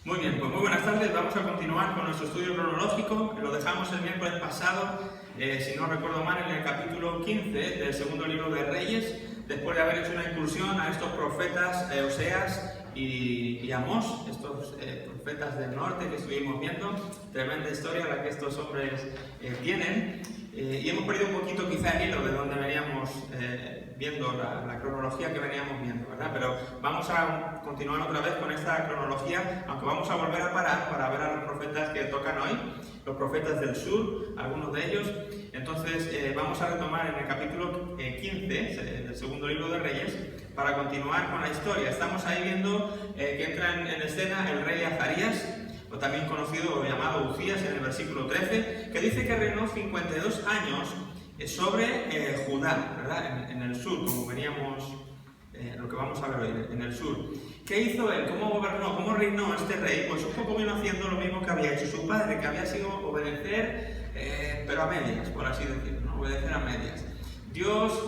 Muy bien, pues muy buenas tardes. Vamos a continuar con nuestro estudio cronológico. Lo dejamos el miércoles pasado, si no recuerdo mal, en el capítulo 15 del segundo libro de Reyes, después de haber hecho una incursión a estos profetas, Oseas y Amós, estos profetas del norte que estuvimos viendo. Tremenda historia la que estos hombres tienen. Y hemos perdido un poquito quizá el hilo de donde veníamos viendo la cronología que veníamos viendo, ¿verdad? Pero vamos a continuar otra vez con esta cronología, aunque vamos a volver a parar para ver a los profetas que tocan hoy, los profetas del sur, algunos de ellos. Entonces vamos a retomar en el capítulo 15 del segundo libro de Reyes para continuar con la historia. Estamos ahí viendo que entra en escena el rey Azarías, o también conocido o llamado Uzías, en el versículo 13, que dice que reinó 52 años sobre Judá, ¿verdad? En el sur, como veníamos, lo que vamos a ver hoy, en el sur. ¿Qué hizo él? ¿Cómo gobernó? ¿Cómo reinó este rey? Pues un poco vino haciendo lo mismo que había hecho su padre, que había sido obedecer, pero a medias, por así decirlo, ¿no? Obedecer a medias. Dios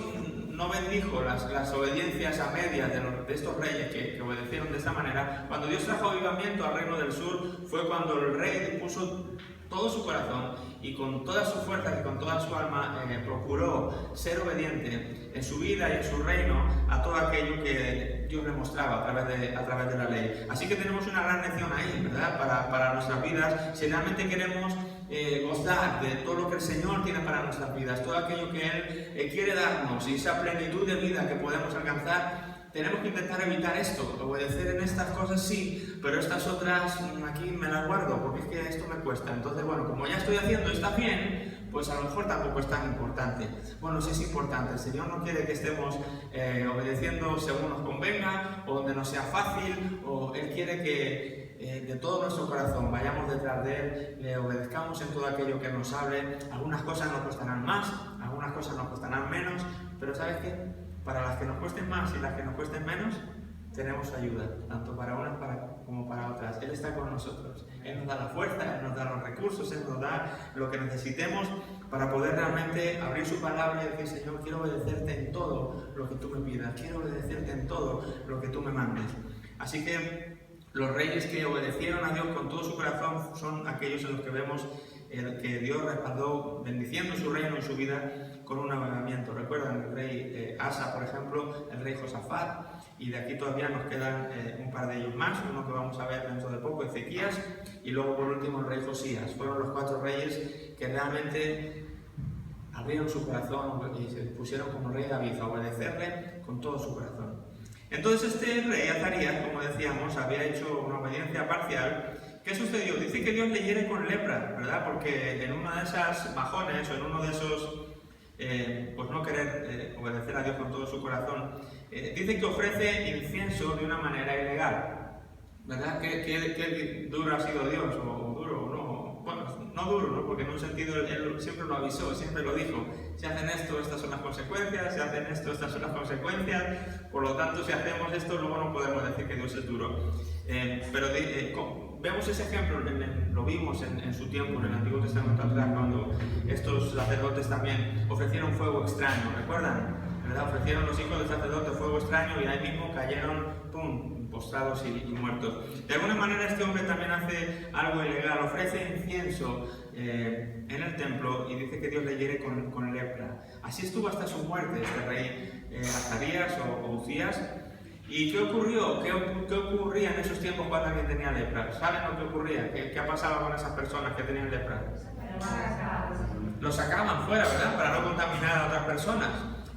no bendijo las obediencias a medias de estos reyes que obedecieron de esta manera. Cuando Dios trajo avivamiento al reino del sur, fue cuando el rey puso todo su corazón y con todas sus fuerzas y con toda su alma procuró ser obediente en su vida y en su reino a todo aquello que Dios le mostraba a través de la ley. Así que tenemos una gran lección ahí, ¿verdad? Para nuestras vidas, si realmente queremos gozar de todo lo que el Señor tiene para nuestras vidas, todo aquello que Él quiere darnos y esa plenitud de vida que podemos alcanzar. Tenemos que intentar evitar esto, obedecer en estas cosas sí, pero estas otras aquí me las guardo porque es que esto me cuesta. Entonces, bueno, como ya estoy haciendo está bien, pues a lo mejor tampoco es tan importante. Bueno, sí es importante, el Señor no quiere que estemos obedeciendo según nos convenga o donde nos sea fácil, o Él quiere que de todo nuestro corazón vayamos detrás de Él, le obedezcamos en todo aquello que nos hable. Algunas cosas nos costarán más, algunas cosas nos costarán menos, pero ¿sabes qué? Para las que nos cuesten más y las que nos cuesten menos, tenemos ayuda, tanto para unas como para otras. Él está con nosotros. Él nos da la fuerza, Él nos da los recursos, Él nos da lo que necesitemos para poder realmente abrir su palabra y decir: Señor, quiero obedecerte en todo lo que tú me pidas, quiero obedecerte en todo lo que tú me mandes. Así que los reyes que obedecieron a Dios con todo su corazón son aquellos en los que vemos que Dios respaldó bendiciendo su reino y su vida con un avivamiento. Recuerdan el rey Asa, por ejemplo, el rey Josafat, y de aquí todavía nos quedan un par de ellos más, uno que vamos a ver dentro de poco, Ezequías, y luego por último el rey Josías. Fueron los 4 reyes que realmente abrieron su corazón y se pusieron como rey David a obedecerle con todo su corazón. Entonces este rey Azarías, como decíamos, había hecho una obediencia parcial. ¿Qué sucedió? Dice que Dios le hiere con lepra, ¿verdad? Porque en una de esas bajones o en uno de esos, pues no querer obedecer a Dios con todo su corazón, dice que ofrece incienso de una manera ilegal, ¿verdad? ¿Qué duro ha sido Dios? ¿O duro o no? Bueno, no duro, ¿no? Porque en un sentido Él siempre lo avisó, siempre lo dijo. Si hacen esto, estas son las consecuencias. Si hacen esto, estas son las consecuencias. Por lo tanto, si hacemos esto, luego no podemos decir que Dios es duro. Pero vemos ese ejemplo, lo vimos en su tiempo, en el Antiguo Testamento atrás, cuando estos sacerdotes también ofrecieron fuego extraño, ¿recuerdan? ¿Verdad? Ofrecieron los hijos del sacerdote fuego extraño y ahí mismo cayeron, ¡pum!, postrados y muertos. De alguna manera este hombre también hace algo ilegal, ofrece incienso en el templo y dice que Dios le hiere con lepra. Así estuvo hasta su muerte este rey Azarías o Uzías. ¿Y qué ocurrió? ¿Qué ocurría en esos tiempos cuando alguien tenía lepra? ¿Saben lo que ocurría? ¿Qué pasaba con esas personas que tenían lepra? Los sacaban fuera, ¿verdad? Para no contaminar a otras personas.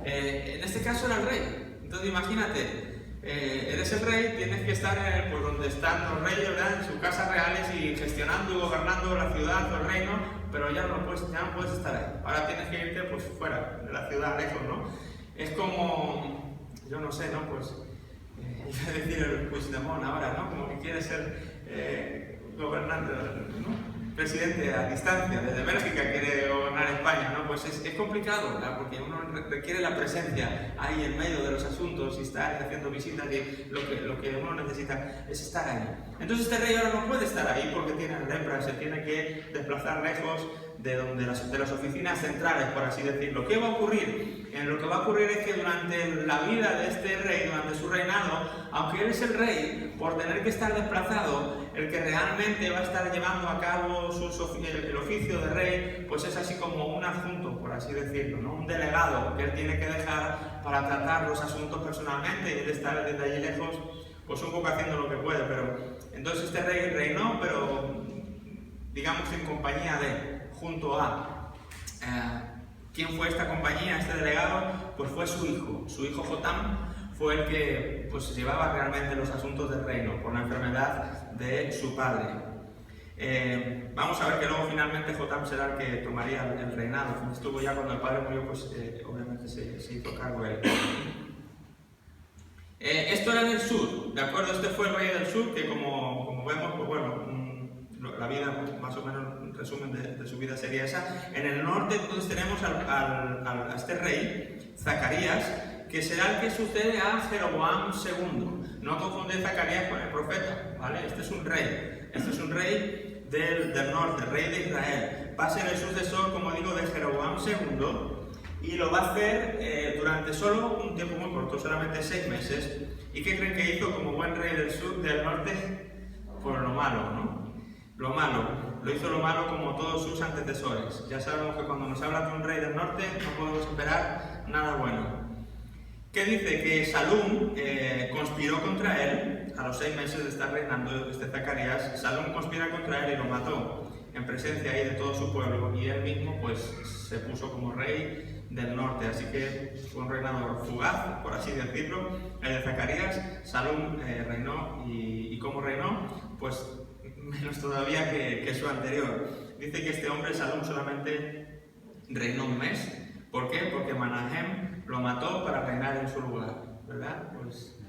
En este caso era el rey. Entonces imagínate, eres el rey, tienes que estar pues, donde están los reyes, ¿verdad? En sus casas reales y gestionando y gobernando la ciudad o el reino, pero ya no puedes estar ahí. Ahora tienes que irte pues, fuera de la ciudad, lejos, ¿no? Es como, yo no sé, ¿no? Pues iba a decir el Puigdemont ahora, ¿no? Como que quiere ser gobernante, ¿no? Presidente a distancia, desde Bélgica quiere gobernar España, ¿no? Pues es complicado, ¿verdad? Porque uno requiere la presencia ahí en medio de los asuntos y estar haciendo visitas y lo que uno necesita es estar ahí. Entonces este rey ahora no puede estar ahí porque tiene lepra, se tiene que desplazar lejos de las oficinas centrales, por así decirlo. ¿Qué va a ocurrir? Lo que va a ocurrir es que durante la vida de este rey, durante su reinado, aunque él es el rey, por tener que estar desplazado, el que realmente va a estar llevando a cabo el oficio de rey, pues es así como un adjunto, por así decirlo, ¿no? Un delegado que él tiene que dejar para tratar los asuntos personalmente y él estar desde allí lejos, pues un poco haciendo lo que puede. Pero entonces este rey reinó, pero digamos en compañía de, junto a... ¿quién fue esta compañía, este delegado? Pues fue su hijo Jotam, fue el que pues llevaba realmente los asuntos del reino por la enfermedad de su padre. Vamos a ver que luego finalmente Jotam será el que tomaría el reinado. Estuvo ya cuando el padre murió, pues obviamente se hizo cargo él. Esto era del sur, ¿de acuerdo? Este fue el rey del sur que como vemos, pues bueno, la vida, pues, más o menos, un resumen de su vida sería esa. En el norte entonces tenemos a este rey, Zacarías, que será el que sucede a Jeroboam II. No confunde Zacarías con el profeta, ¿vale? Este es un rey del norte, rey de Israel. Va a ser el sucesor, como digo, de Jeroboam II, y lo va a hacer durante solo un tiempo muy corto, solamente 6 meses. ¿Y qué creen que hizo como buen rey del norte? Pues lo malo, ¿no? Lo hizo lo malo como todos sus antecesores. Ya sabemos que cuando nos habla de un rey del norte no podemos esperar nada bueno. ¿Qué dice? Que Salum conspiró contra él a los 6 meses de estar reinando este Zacarías. Salum conspira contra él y lo mató en presencia ahí de todo su pueblo, y él mismo pues se puso como rey del norte. Así que fue un reinado fugaz, por así decirlo, el de Zacarías. Salum reinó, y ¿cómo reinó? Pues menos todavía que su anterior. Dice que este hombre, Salum, solamente reinó un mes. ¿Por qué? Porque Manahem lo mató para reinar en su lugar, ¿verdad? Pues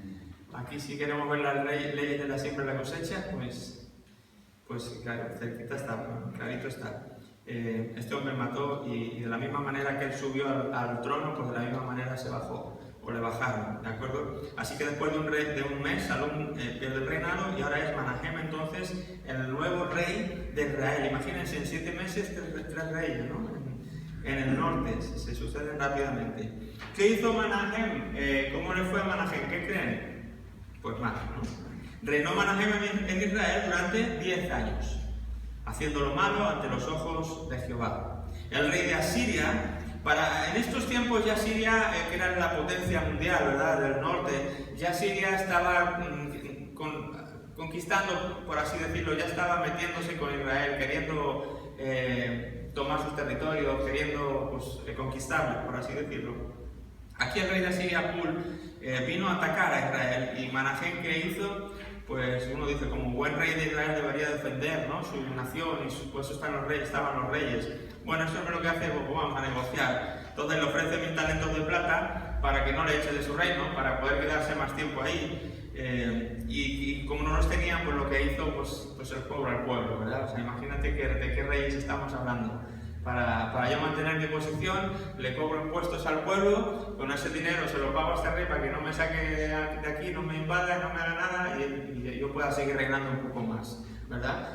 aquí, si queremos ver las leyes de la siembra y la cosecha, pues claro, cerquita está, clarito está. Este hombre mató, y de la misma manera que él subió al trono, pues de la misma manera se bajó, o le bajaron, ¿de acuerdo? Así que después de un mes, Salum pierde el reinado, y ahora es Manahem entonces el nuevo rey de Israel. Imagínense, en 7 meses 3 reyes, ¿no? En el norte, se suceden rápidamente. ¿Qué hizo Manahem? ¿Cómo le fue a Manahem? ¿Qué creen? Pues mal, ¿no? Reinó Manahem en Israel durante 10 años, haciendo lo malo ante los ojos de Jehová. El rey de Asiria, en estos tiempos ya Siria, que era la potencia mundial, ¿verdad?, del norte, ya Siria estaba conquistando, por así decirlo, ya estaba metiéndose con Israel, queriendo tomar sus territorios, queriendo pues, conquistarlos, por así decirlo. Aquí el rey de Asiria, Pul, vino a atacar a Israel, y Manahem, ¿qué hizo? Pues uno dice, como buen rey de Israel debería defender, ¿no?, su nación, y por eso estaban los reyes. Bueno, eso es lo que hace Boboam a negociar. Entonces le ofrece 1000 talentos de plata para que no le eche de su reino, para poder quedarse más tiempo ahí. Y como no los tenían, pues lo que hizo, pues el pueblo al pueblo, ¿verdad? O sea, imagínate de qué reyes estamos hablando. Para yo mantener mi posición, le cobro impuestos al pueblo, con ese dinero se lo pago a este rey para que no me saque de aquí, no me invada, no me haga nada, y yo pueda seguir reinando un poco más, ¿verdad?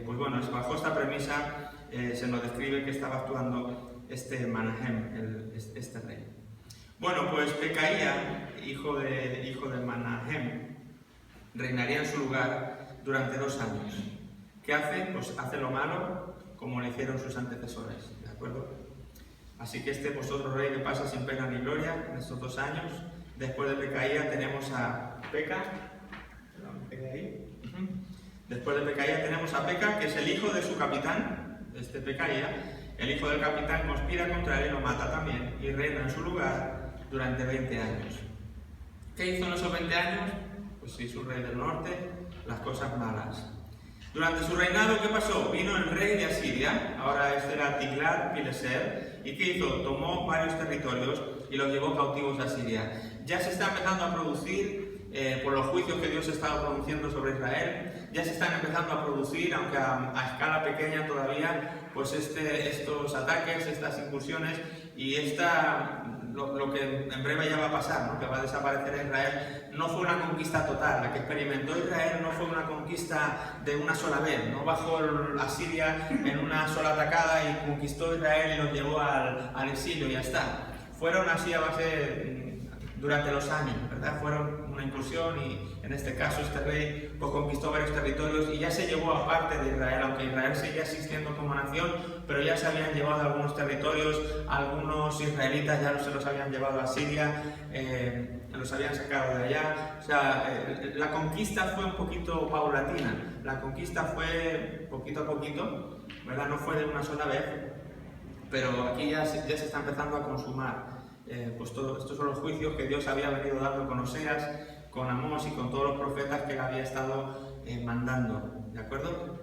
Pues bueno, bajo esta premisa se nos describe que estaba actuando este Manahem, este rey. Bueno, pues Pecaía, hijo de Manahem, reinaría en su lugar durante 2 años. ¿Qué hace? Pues hace lo malo como le hicieron sus antecesores, ¿de acuerdo? Así que pues otro rey que pasa sin pena ni gloria en estos 2 años. Después de Pecaía tenemos a Peca. Después de Pecaía tenemos a Peca, que es el hijo de su capitán, Pecaía. El hijo del capitán conspira contra él y lo mata también, y reina en su lugar durante 20 años. ¿Qué hizo en esos 20 años? Pues hizo un rey del norte, las cosas malas. Durante su reinado, ¿qué pasó? Vino el rey de Asiria, ahora este era Tiglat-Pileser, ¿y qué hizo? Tomó varios territorios y los llevó cautivos a Siria. Ya se está empezando a producir, por los juicios que Dios ha estado pronunciando sobre Israel, ya se están empezando a producir, aunque a escala pequeña todavía, pues estos ataques, estas incursiones, y lo que en breve ya va a pasar, ¿no?, que va a desaparecer Israel. No fue una conquista total, la que experimentó Israel no fue una conquista de una sola vez, no bajó a Siria en una sola atacada y conquistó Israel y los llevó al exilio y ya está. Fueron así a base durante los años, ¿verdad? Fueron una incursión y en este caso este rey pues, conquistó varios territorios y ya se llevó a parte de Israel, aunque Israel seguía existiendo como nación, pero ya se habían llevado algunos territorios, algunos israelitas ya se los habían llevado a Siria, los habían sacado de allá. O sea, la conquista fue un poquito paulatina, la conquista fue poquito a poquito, ¿verdad? No fue de una sola vez, pero aquí ya se está empezando a consumar. Pues estos son los juicios que Dios había venido dando con Oseas, con Amós y con todos los profetas que él había estado mandando, ¿de acuerdo?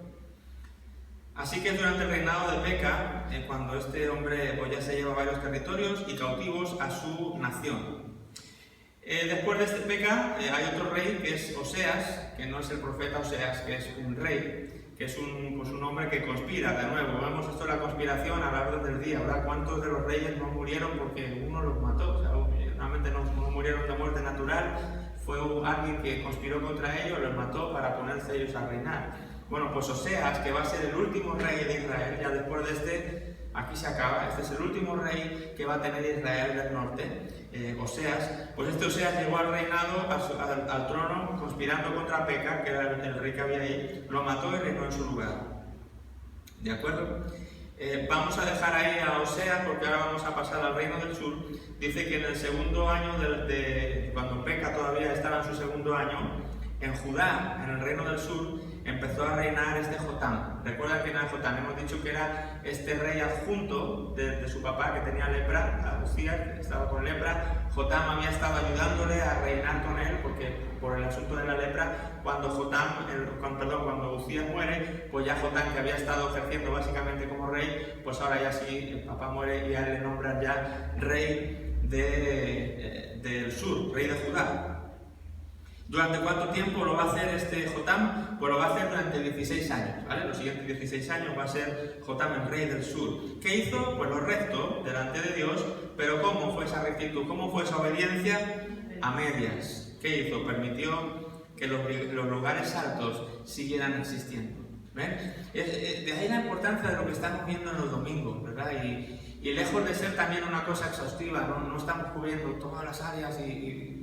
Así que durante el reinado de Peca, cuando este hombre pues, ya se lleva varios territorios y cautivos a su nación. Después de este Peca hay otro rey que es Oseas, que no es el profeta Oseas, que es un rey, que es un hombre que conspira. De nuevo, vemos esto de la conspiración a lo largo del día, ¿verdad? ¿Cuántos de los reyes no murieron porque uno los mató? O sea, realmente no murieron de muerte natural, fue alguien que conspiró contra ellos, los mató para ponerse ellos a reinar. Bueno, pues Oseas, que va a ser el último rey de Israel, ya después de este, aquí se acaba, este es el último rey que va a tener Israel del norte, Oseas, pues este Oseas llegó al reinado, al trono, conspirando contra Peca, que era el rey que había ahí, lo mató y reinó en su lugar. ¿De acuerdo? Vamos a dejar ahí a Oseas porque ahora vamos a pasar al reino del sur. Dice que en el segundo año, cuando Peca todavía estaba en su segundo año, en Judá, en el reino del sur, empezó a reinar este Jotam. Recuerda quién era Jotam, hemos dicho que era este rey adjunto de su papá que tenía lepra, Uzías, estaba con lepra. Jotam había estado ayudándole a reinar con él porque por el asunto de la lepra, cuando Uzías muere, pues ya Jotam, que había estado ejerciendo básicamente como rey, pues ahora ya sí, el papá muere y a él le nombran ya rey del sur, rey de Judá. ¿Durante cuánto tiempo lo va a hacer este Jotam? Pues lo va a hacer durante 16 años, ¿vale? Los siguientes 16 años va a ser Jotam el rey del sur. ¿Qué hizo? Pues lo recto, delante de Dios, pero ¿cómo fue esa rectitud? ¿Cómo fue esa obediencia? A medias. ¿Qué hizo? Permitió que los lugares altos siguieran existiendo. ¿Ven? De ahí la importancia de lo que estamos viendo en los domingos, ¿verdad? Y lejos de ser también una cosa exhaustiva, no estamos cubriendo todas las áreas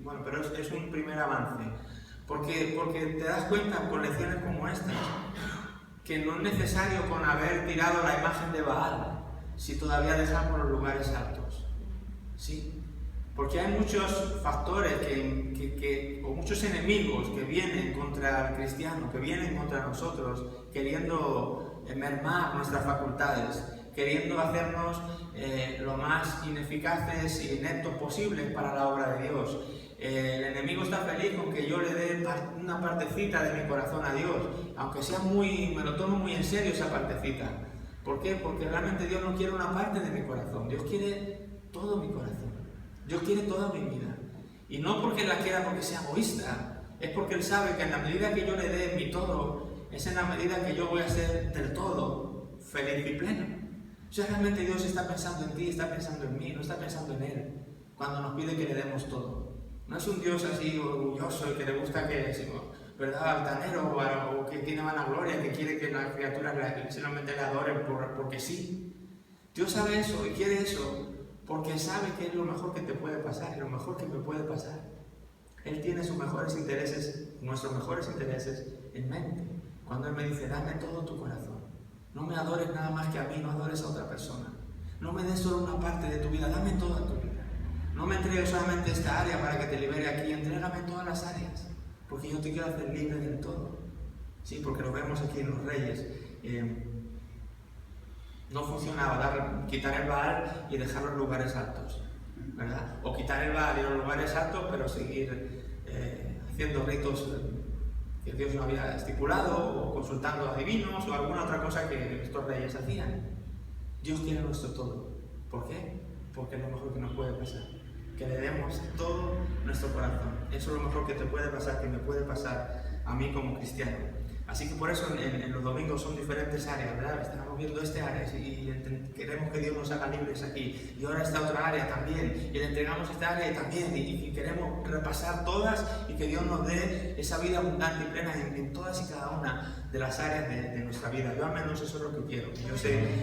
bueno, pero es un primer avance. Porque te das cuenta con lecciones como estas, que no es necesario con haber tirado la imagen de Baal, si todavía dejamos los lugares altos. ¿Sí? Porque hay muchos factores o muchos enemigos que vienen contra el cristiano, que vienen contra nosotros, queriendo mermar nuestras facultades, queriendo hacernos lo más ineficaces y ineptos posibles para la obra de Dios. El enemigo está feliz con que yo le dé una partecita de mi corazón a Dios, aunque sea me lo tomo muy en serio esa partecita. ¿Por qué? Porque realmente Dios no quiere una parte de mi corazón, Dios quiere todo mi corazón, Dios quiere toda mi vida. Y no porque la quiera porque sea egoísta, es porque Él sabe que en la medida que yo le dé mi todo, es en la medida que yo voy a ser del todo feliz y pleno. O sea, realmente Dios está pensando en ti, está pensando en mí, no está pensando en Él, cuando nos pide que le demos todo. No es un Dios así orgulloso y que le gusta ¿verdad? Altanero o que tiene vanagloria, que quiere que las criaturas solamente le adoren porque sí. Dios sabe eso y quiere eso porque sabe que es lo mejor que te puede pasar y lo mejor que me puede pasar. Él tiene sus mejores intereses, nuestros mejores intereses en mente. Cuando Él me dice, dame todo tu corazón. No me adores nada más que a mí, no adores a otra persona. No me des solo una parte de tu vida, dame toda tu vida. No me entregues solamente esta área para que te libere aquí, entrégame todas las áreas, porque yo te quiero hacer libre del todo. Sí, porque lo vemos aquí en los Reyes. No funcionaba quitar el Baal y dejar los lugares altos, ¿verdad? O quitar el Baal y los lugares altos, pero seguir haciendo ritos que Dios no había estipulado, o consultando a adivinos, o alguna otra cosa que estos reyes hacían. Dios quiere nuestro todo. ¿Por qué? Porque es lo mejor que nos puede pasar. Que le demos todo nuestro corazón. Eso es lo mejor que te puede pasar, que me puede pasar a mí como cristiano. Así que por eso en los domingos son diferentes áreas, ¿verdad? Estamos viendo este área y queremos que Dios nos haga libres aquí. Y ahora esta otra área también. Y le entregamos esta área también. Y queremos repasar todas y que Dios nos dé esa vida abundante y plena en todas y cada una de las áreas de nuestra vida. Yo al menos eso es lo que quiero.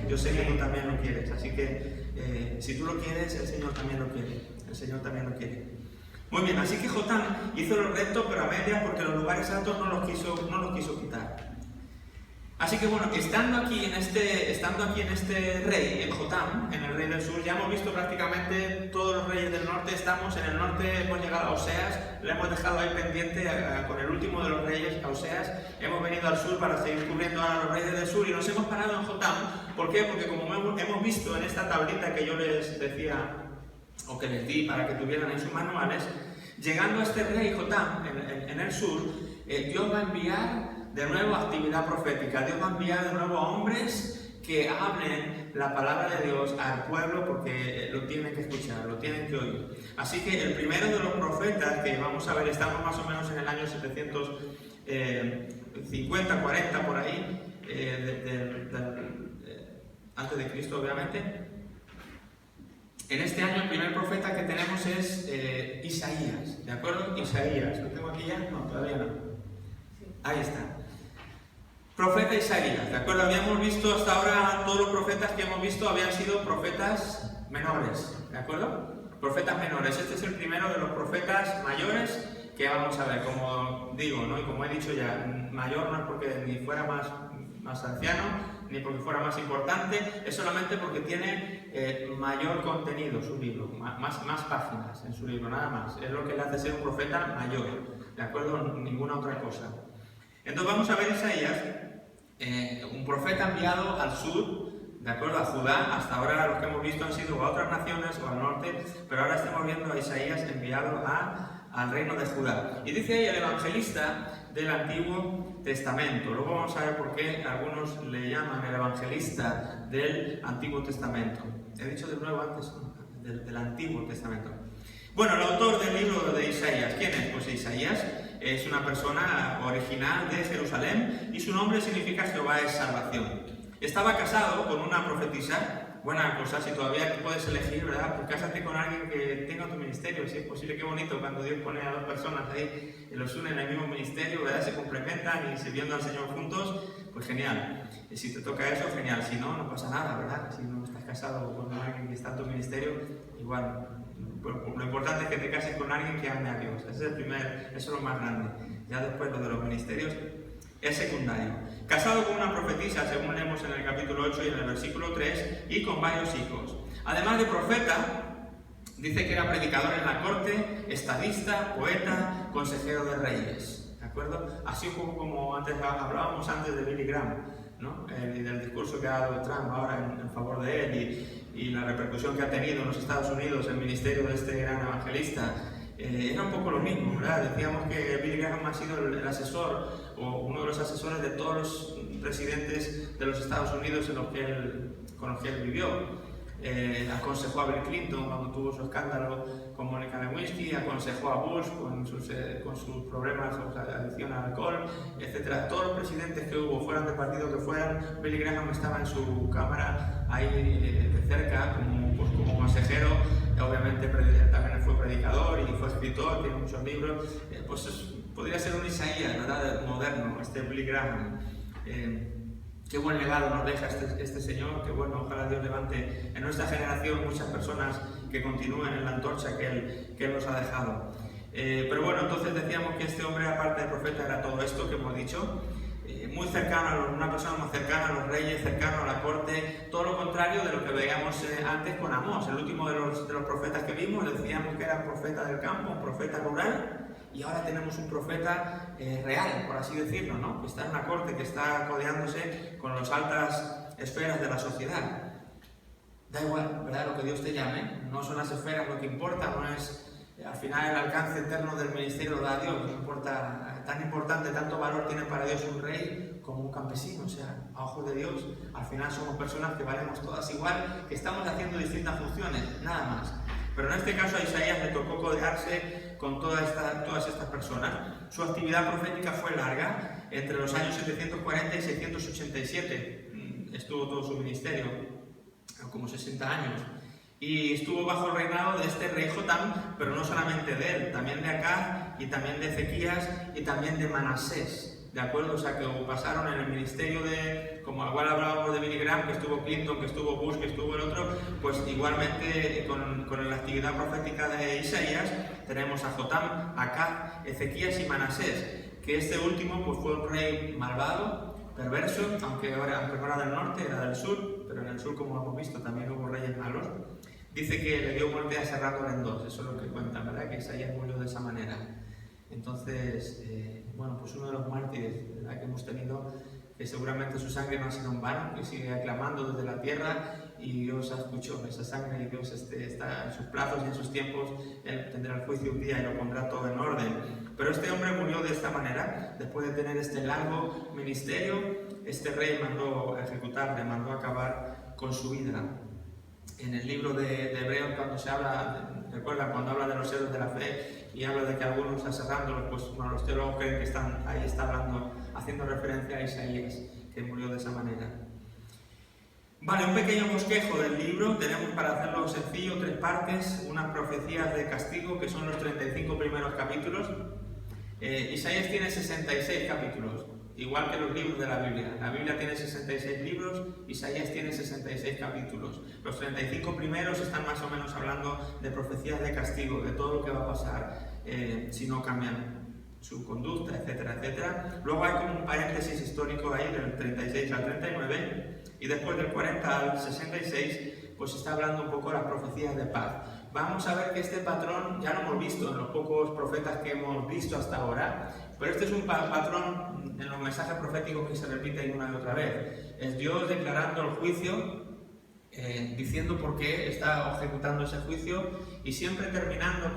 Yo sé que tú también lo quieres. Así que si tú lo quieres, el Señor también lo quiere. El Señor también lo quiere. Muy bien, así que Jotam hizo lo recto, pero a medias, porque los lugares altos no los quiso quitar. Así que bueno, estando aquí en este rey, en Jotam, en el rey del sur, ya hemos visto prácticamente todos los reyes del norte. Estamos en el norte, hemos llegado a Oseas, le hemos dejado ahí pendiente con el último de los reyes, a Oseas. Hemos venido al sur para seguir cubriendo a los reyes del sur y nos hemos parado en Jotam. ¿Por qué? Porque como hemos visto en esta tablita que yo les decía, o que les di para que tuvieran en sus manuales, llegando a este rey Jotam en el sur, Dios va a enviar de nuevo actividad profética. Dios va a enviar de nuevo a hombres que hablen la palabra de Dios al pueblo, porque lo tienen que escuchar, lo tienen que oír. Así que el primero de los profetas que vamos a ver, estamos más o menos en el año 750, 40 por ahí, antes de Cristo obviamente. En este año el primer profeta que tenemos es Isaías, ¿de acuerdo? Isaías, ¿lo tengo aquí ya? No, todavía no. Ahí está. Profeta Isaías, ¿de acuerdo? Habíamos visto hasta ahora, todos los profetas que hemos visto habían sido profetas menores, ¿de acuerdo? Profetas menores. Este es el primero de los profetas mayores que vamos a ver, como digo, ¿no? Y como he dicho ya, mayor no es porque ni fuera más anciano, ni porque fuera más importante, es solamente porque tiene mayor contenido su libro, más páginas en su libro, nada más. Es lo que le hace ser un profeta mayor, ¿de acuerdo? Ninguna otra cosa. Entonces vamos a ver Isaías, un profeta enviado al sur, de acuerdo, a Judá. Hasta ahora los que hemos visto han sido a otras naciones o al norte, pero ahora estamos viendo a Isaías enviado al reino de Judá. Y dice ahí el evangelista del Antiguo Testamento. Luego vamos a ver por qué algunos le llaman el evangelista del Antiguo Testamento. He dicho de nuevo antes, ¿no? del Antiguo Testamento. Bueno, el autor del libro de Isaías, ¿quién es? Pues Isaías es una persona original de Jerusalén y su nombre significa Jehová es salvación. Estaba casado con una profetisa. Buena cosa, si todavía puedes elegir, ¿verdad? Pues cásate con alguien que tenga tu ministerio, si es posible. Qué bonito cuando Dios pone a dos personas ahí y los une en el mismo ministerio, ¿verdad? Se complementan y sirviendo al Señor juntos, pues genial. Y si te toca eso, genial. Si no, no pasa nada, ¿verdad? Si no estás casado con alguien que está en tu ministerio, igual. Lo importante es que te cases con alguien que ame a Dios. Ese es eso es lo más grande. Ya después lo de los ministerios es secundario. Casado con una profetisa, según leemos en el capítulo 8 y en el versículo 3, y con varios hijos. Además de profeta, dice que era predicador en la corte, estadista, poeta, consejero de reyes. ¿De acuerdo? Así un poco como hablábamos antes de Billy Graham, ¿no? Y del discurso que ha dado Trump ahora en favor de él y la repercusión que ha tenido en los Estados Unidos el ministerio de este gran evangelista. Era un poco lo mismo, ¿verdad? Decíamos que Billy Graham ha sido el asesor o uno de los asesores de todos los presidentes de los Estados Unidos con los que él vivió. Aconsejó a Bill Clinton cuando tuvo su escándalo con Mónica Lewinsky, aconsejó a Bush con sus problemas de adicción al alcohol, etc. Todos los presidentes que hubo, fueran del partido que fueran, Billy Graham estaba en su cámara ahí de cerca como consejero. Obviamente también fue predicador y fue escritor, tiene muchos libros. Podría ser un Isaías, ¿verdad? Moderno, Billy Graham. Qué buen legado nos deja este señor, que bueno, ojalá Dios levante en nuestra generación muchas personas que continúen en la antorcha que él nos ha dejado. Pero bueno, entonces decíamos que este hombre, aparte de profeta, era todo esto que hemos dicho, muy cercano, una persona muy cercana a los reyes, cercano a la corte, todo lo contrario de lo que veíamos antes con Amós, el último de los profetas que vimos. Decíamos que era un profeta del campo, un profeta rural, y ahora tenemos un profeta real, por así decirlo, ¿no? Que está en la corte, que está codeándose con las altas esferas de la sociedad. Da igual, ¿verdad? Lo que Dios te llame, no son las esferas lo que importa, no es al final el alcance eterno del ministerio lo da Dios. No importa, tan importante, tanto valor tiene para Dios un rey como un campesino. O sea, a ojos de Dios, al final somos personas que valemos todas igual, que estamos haciendo distintas funciones, nada más. Pero en este caso a Isaías le tocó codearse con todas estas personas. Su actividad profética fue larga, entre los años 740 y 687 estuvo todo su ministerio, como 60 años. Y estuvo bajo el reinado de este rey Jotam, pero no solamente de él, también de Acaz, y también de Ezequías, y también de Manasés. ¿de acuerdo? O sea, que pasaron en el ministerio de, como igual hablábamos de Billy Graham, que estuvo Clinton, que estuvo Bush, que estuvo el otro, pues igualmente con la actividad profética de Isaías tenemos a Jotam, Acaz, Ezequías y Manasés, que este último pues fue un rey malvado, perverso, aunque no era del norte, era del sur, pero en el sur, como hemos visto, también hubo reyes malos. Dice que le dio muerte a cerrarlo en dos, eso es lo que cuentan, ¿verdad? Que Isaías murió de esa manera. Entonces, bueno, pues uno de los mártires, ¿verdad?, que hemos tenido, que seguramente su sangre no ha sido en vano, que sigue aclamando desde la tierra y Dios escuchó esa sangre y Dios está en sus plazos y en sus tiempos. Él tendrá el juicio un día y lo pondrá todo en orden. Pero este hombre murió de esta manera, después de tener este largo ministerio. Este rey mandó ejecutar, le mandó acabar con su vida. En el libro de Hebreos, cuando se habla, recuerda, cuando habla de los héroes de la fe y habla de que algunos aserrándolos, pues bueno, los teólogos creen que ahí está hablando, haciendo referencia a Isaías, que murió de esa manera. Vale, un pequeño bosquejo del libro. Tenemos, para hacerlo sencillo, 3 partes, unas profecías de castigo, que son los 35 primeros capítulos. Isaías tiene 66 capítulos, igual que los libros de la Biblia. La Biblia tiene 66 libros, Isaías tiene 66 capítulos. Los 35 primeros están más o menos hablando de profecías de castigo, de todo lo que va a pasar si no cambian su conducta, etcétera, etcétera. Luego hay como un paréntesis histórico ahí del 36 al 39, y después del 40 al 66 pues está hablando un poco de las profecías de paz. Vamos a ver que este patrón ya lo hemos visto en los pocos profetas que hemos visto hasta ahora, pero este es un patrón en los mensajes proféticos que se repite una y otra vez. Es Dios declarando el juicio, diciendo por qué está ejecutando ese juicio, y siempre terminando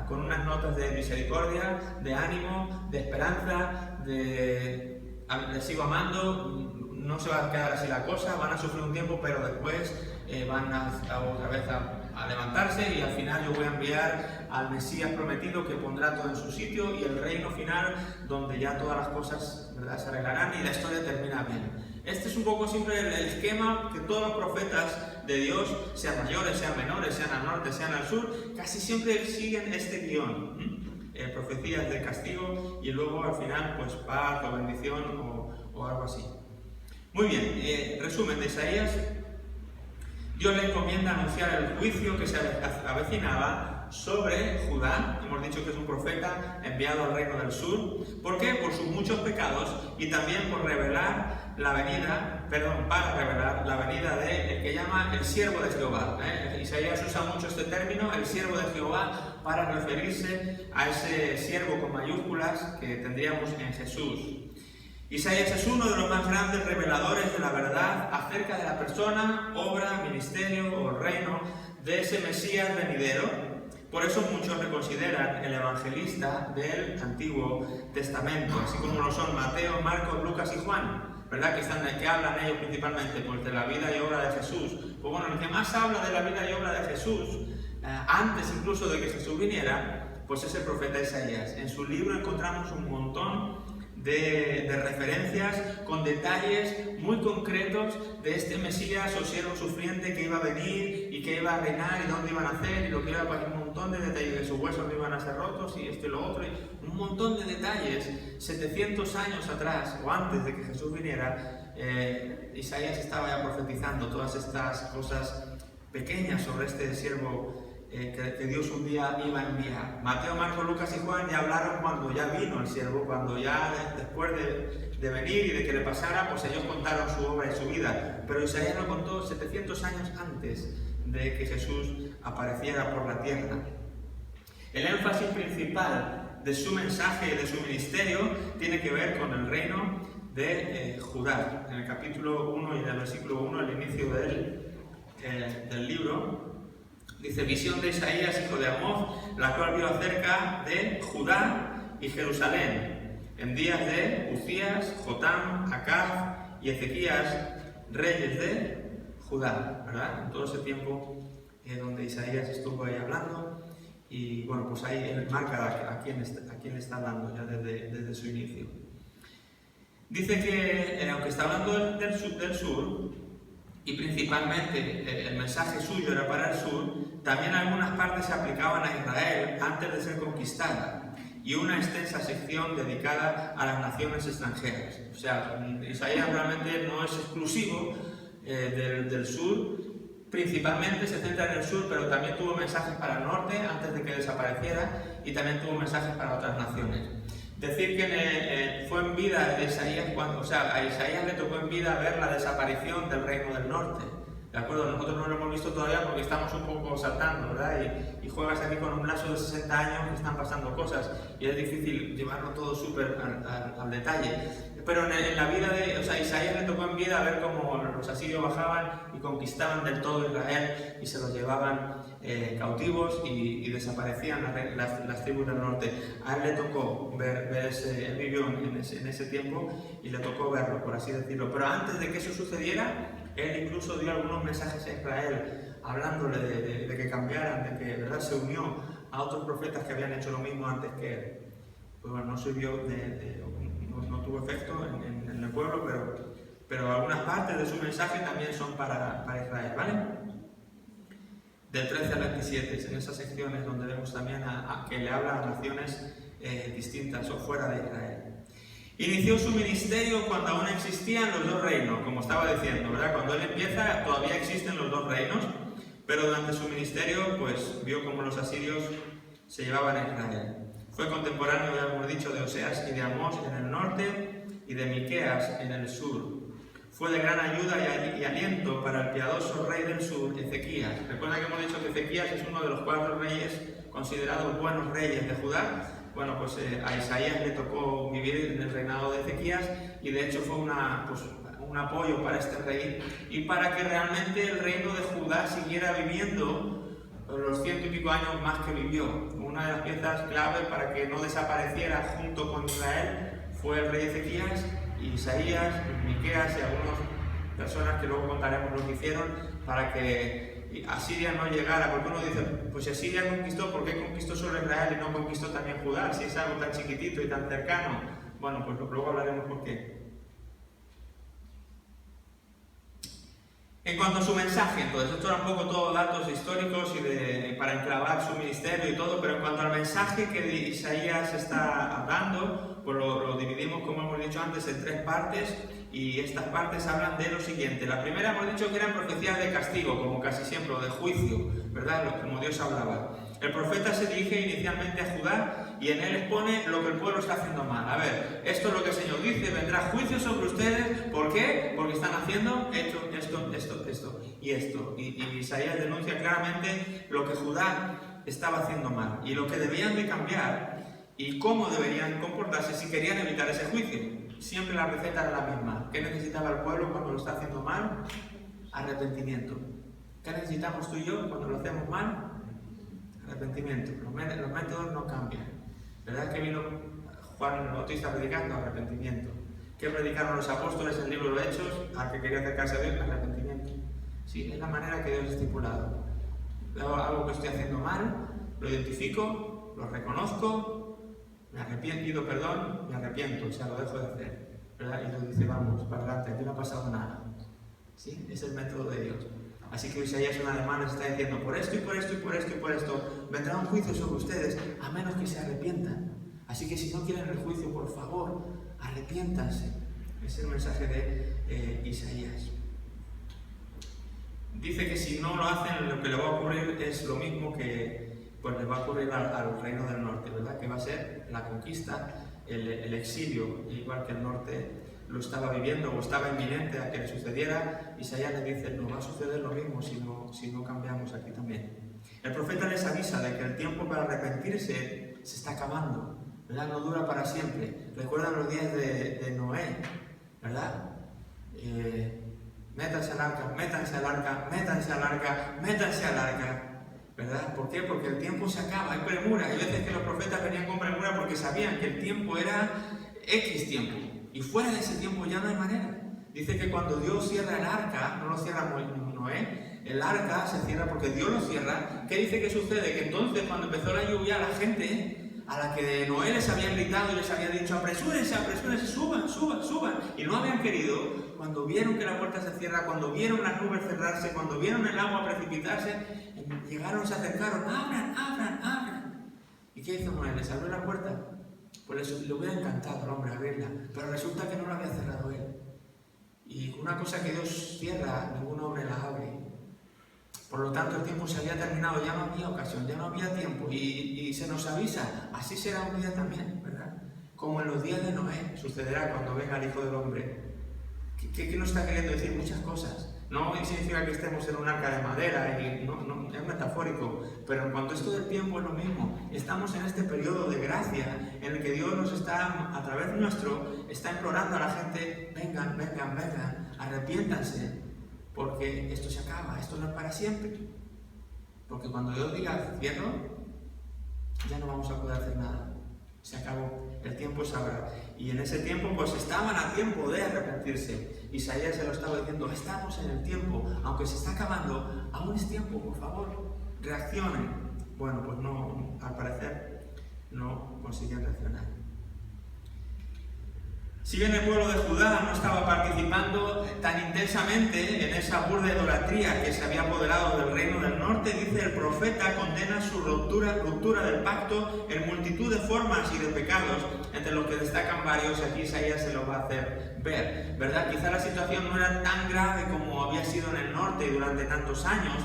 con unas notas de misericordia, de ánimo, de esperanza, le sigo amando, no se va a quedar así la cosa, van a sufrir un tiempo, pero después van otra vez a levantarse, y al final yo voy a enviar al Mesías prometido, que pondrá todo en su sitio, y el reino final donde ya todas las cosas, ¿verdad?, se arreglarán y la historia termina bien. Este es un poco siempre el esquema que todos los profetas de Dios, sean mayores, sean menores, sean al norte, sean al sur, casi siempre siguen este guión. Profecías de castigo y luego al final pues paz o bendición o algo así. Muy bien, resumen de Isaías. Dios le encomienda anunciar el juicio que se avecinaba sobre Judá. Hemos dicho que es un profeta enviado al reino del sur. ¿Por qué? Por sus muchos pecados, y también por revelar para revelar la venida de el que llama el siervo de Jehová. Isaías usa mucho este término, el siervo de Jehová, para referirse a ese siervo con mayúsculas que tendríamos en Jesús. Isaías es uno de los más grandes reveladores de la verdad acerca de la persona, obra, ministerio o reino de ese Mesías venidero. Por eso muchos le consideran el evangelista del Antiguo Testamento, así como lo son Mateo, Marcos, Lucas y Juan, ¿verdad? Que hablan ellos principalmente pues, de la vida y obra de Jesús. Pues bueno, el que más habla de la vida y obra de Jesús, antes incluso de que Jesús viniera, pues es el profeta Isaías. En su libro encontramos un montón de referencias con detalles muy concretos de este Mesías o siervo sufriente que iba a venir y que iba a reinar y dónde iban a hacer y lo que iba a pasar, un montón de detalles, de sus huesos no iban a ser rotos y esto y lo otro, y un montón de detalles. 700 años atrás o antes de que Jesús viniera, Isaías estaba ya profetizando todas estas cosas pequeñas sobre este siervo que Dios un día iba a enviar. Mateo, Marcos, Lucas y Juan ya hablaron cuando ya vino el siervo, cuando ya después de venir y de que le pasara, pues ellos contaron su obra y su vida. Pero Isaías lo contó 700 años antes de que Jesús apareciera por la tierra. El énfasis principal de su mensaje y de su ministerio tiene que ver con el reino de Judá. En el capítulo 1 y en el versículo 1, al inicio del libro, dice: visión de Isaías, hijo de Amós, la cual vio acerca de Judá y Jerusalén, en días de Uzías, Jotam, Acaz y Ezequías, reyes de Judá, ¿verdad? En todo ese tiempo donde Isaías estuvo ahí hablando, y bueno, pues ahí él marca a quién le está hablando ya desde su inicio. Dice que, aunque está hablando del sur, y principalmente el mensaje suyo era para el sur, también algunas partes se aplicaban a Israel antes de ser conquistada. y una extensa sección dedicada a las naciones extranjeras. O sea, Isaías realmente no es exclusivo del sur, principalmente se centra en el sur, pero también tuvo mensajes para el norte antes de que desapareciera y también tuvo mensajes para otras naciones. Decir que fue en vida de Isaías, a Isaías le tocó en vida ver la desaparición del reino del norte. ¿De acuerdo? Nosotros no lo hemos visto todavía porque estamos un poco saltando, ¿verdad? Y juegas aquí con un lazo de 60 años que están pasando cosas y es difícil llevarlo todo súper al detalle. Pero en la vida de Isaías le tocó en vida ver cómo los asirios bajaban y conquistaban del todo Israel y se los llevaban cautivos y desaparecían las tribus del norte. A él le tocó él vivió en ese tiempo y le tocó verlo, por así decirlo. Pero antes de que eso sucediera, él incluso dio algunos mensajes a Israel, hablándole de que cambiaran, de que, ¿verdad?, se unió a otros profetas que habían hecho lo mismo antes que él. Pues bueno, no sirvió, no tuvo efecto en el pueblo, pero algunas partes de su mensaje también son para Israel, ¿vale? Del 13 al 27, en esas secciones donde vemos también que le habla a naciones distintas o fuera de Israel. Inició su ministerio cuando aún existían los dos reinos, como estaba diciendo, ¿verdad? Cuando él empieza todavía existen los dos reinos, pero durante su ministerio pues vio como los asirios se llevaban a Israel. Fue contemporáneo, ya hemos dicho, de Oseas y de Amós en el norte y de Miqueas en el sur. Fue de gran ayuda y aliento para el piadoso rey del sur, Ezequías. Recuerda que hemos dicho que Ezequías es uno de los 4 reyes considerados buenos reyes de Judá. Bueno, pues a Isaías le tocó vivir en el reinado de Ezequías y de hecho fue un apoyo para este rey y para que realmente el reino de Judá siguiera viviendo los 100 y pico años más que vivió. Una de las piezas clave para que no desapareciera junto con Israel fue el rey Ezequías, y Isaías, Miqueas y algunas personas que luego contaremos lo que hicieron para que Asiria no llegara, porque uno dice, pues si Asiria conquistó, ¿por qué conquistó solo Israel y no conquistó también Judá? Si es algo tan chiquitito y tan cercano. Bueno, pues luego hablaremos por qué. En cuanto a su mensaje, entonces, esto era un poco todo datos históricos para enclavar su ministerio y todo, pero en cuanto al mensaje que Isaías está dando, pues lo dividimos, como hemos dicho antes, en 3 partes, y estas partes hablan de lo siguiente. La primera hemos dicho que eran profecías de castigo, como casi siempre, o de juicio, ¿verdad? Como Dios hablaba. El profeta se dirige inicialmente a Judá y en él expone lo que el pueblo está haciendo mal. A ver, esto es lo que el Señor dice, vendrá juicio sobre ustedes. ¿Por qué? Porque están haciendo esto y esto. Y Isaías denuncia claramente lo que Judá estaba haciendo mal y lo que debían de cambiar y cómo deberían comportarse si querían evitar ese juicio. Siempre la receta era la misma. ¿Qué necesitaba el pueblo cuando lo está haciendo mal? Arrepentimiento. ¿Qué necesitamos tú y yo cuando lo hacemos mal? Arrepentimiento. Los métodos no cambian. ¿Verdad que vino Juan el Bautista predicando? Arrepentimiento. ¿Qué predicaron los apóstoles en el libro de Hechos? Al que quería acercarse a Dios, arrepentimiento. Sí, es la manera que Dios ha estipulado. Veo algo que estoy haciendo mal, lo identifico, lo reconozco, me arrepiento, pido perdón, me arrepiento, o sea, lo dejo de hacer. ¿Verdad? Y Dios dice, vamos, para adelante, aquí no ha pasado nada. ¿Sí? Es el método de Dios. Así que Isaías una vez más les está diciendo, por esto y por esto y por esto y por esto, vendrá un juicio sobre ustedes, a menos que se arrepientan. Así que si no quieren el juicio, por favor, arrepiéntanse. Es el mensaje de Isaías. Dice que si no lo hacen, lo que le va a ocurrir es lo mismo que pues le va a ocurrir al reino del norte, ¿verdad? Que va a ser la conquista, el exilio, igual que el norte lo estaba viviendo o estaba inminente a que le sucediera. Isaías le dice, no va a suceder lo mismo si no cambiamos aquí también. El profeta les avisa de que el tiempo para arrepentirse se está acabando, ¿verdad? No dura para siempre. Recuerdan los días de Noé, ¿verdad? Métanse al arca, métanse al arca, métanse al arca, métanse al arca. ¿Verdad? ¿Por qué? Porque el tiempo se acaba, hay premura. Hay veces que los profetas venían con premura porque sabían que el tiempo era X tiempo. Y fuera de ese tiempo ya no hay manera. Dice que cuando Dios cierra el arca, no lo cierra Noé, el arca se cierra porque Dios lo cierra. ¿Qué dice que sucede? Que entonces cuando empezó la lluvia, la gente a la que Noé les había gritado y les había dicho apresúrense, apresúrense, suban, suban, suban, y no habían querido, cuando vieron que la puerta se cierra, cuando vieron las nubes cerrarse, cuando vieron el agua precipitarse, llegaron, se acercaron, abran, abran, abran. ¿Y qué hizo Noé? ¿Les abrió la puerta? Pues le hubiera encantado al hombre abrirla, pero resulta que no la había cerrado él. Y una cosa que Dios cierra, ningún hombre la abre. Por lo tanto, el tiempo se había terminado, ya no había ocasión, ya no había tiempo. Y se nos avisa, así será un día también, ¿verdad? Como en los días de Noé, sucederá cuando venga el Hijo del Hombre. ¿Qué nos está queriendo decir? Muchas cosas. No significa que estemos en un arca de madera, y no, es metafórico, pero en cuanto a esto del tiempo es lo mismo. Estamos en este periodo de gracia en el que Dios nos está, a través nuestro, está implorando a la gente: vengan, vengan, vengan, arrepiéntanse, porque esto se acaba, esto no es para siempre. Porque cuando Dios diga cierro, ya no vamos a poder hacer nada. Se acabó, el tiempo es ahora. Y en ese tiempo pues estaban a tiempo de arrepentirse. Isaías se lo estaba diciendo: estamos en el tiempo, aunque se está acabando, aún es tiempo, por favor, reaccionen. Bueno, pues no, al parecer no consiguieron reaccionar. Si bien el pueblo de Judá no estaba participando tan intensamente en esa burda idolatría que se había apoderado del reino del norte, dice el profeta, condena su ruptura del pacto en multitud de formas y de pecados, entre los que destacan varios, y aquí Isaías se lo va a hacer ver, ¿verdad? Quizá la situación no era tan grave como había sido en el norte durante tantos años,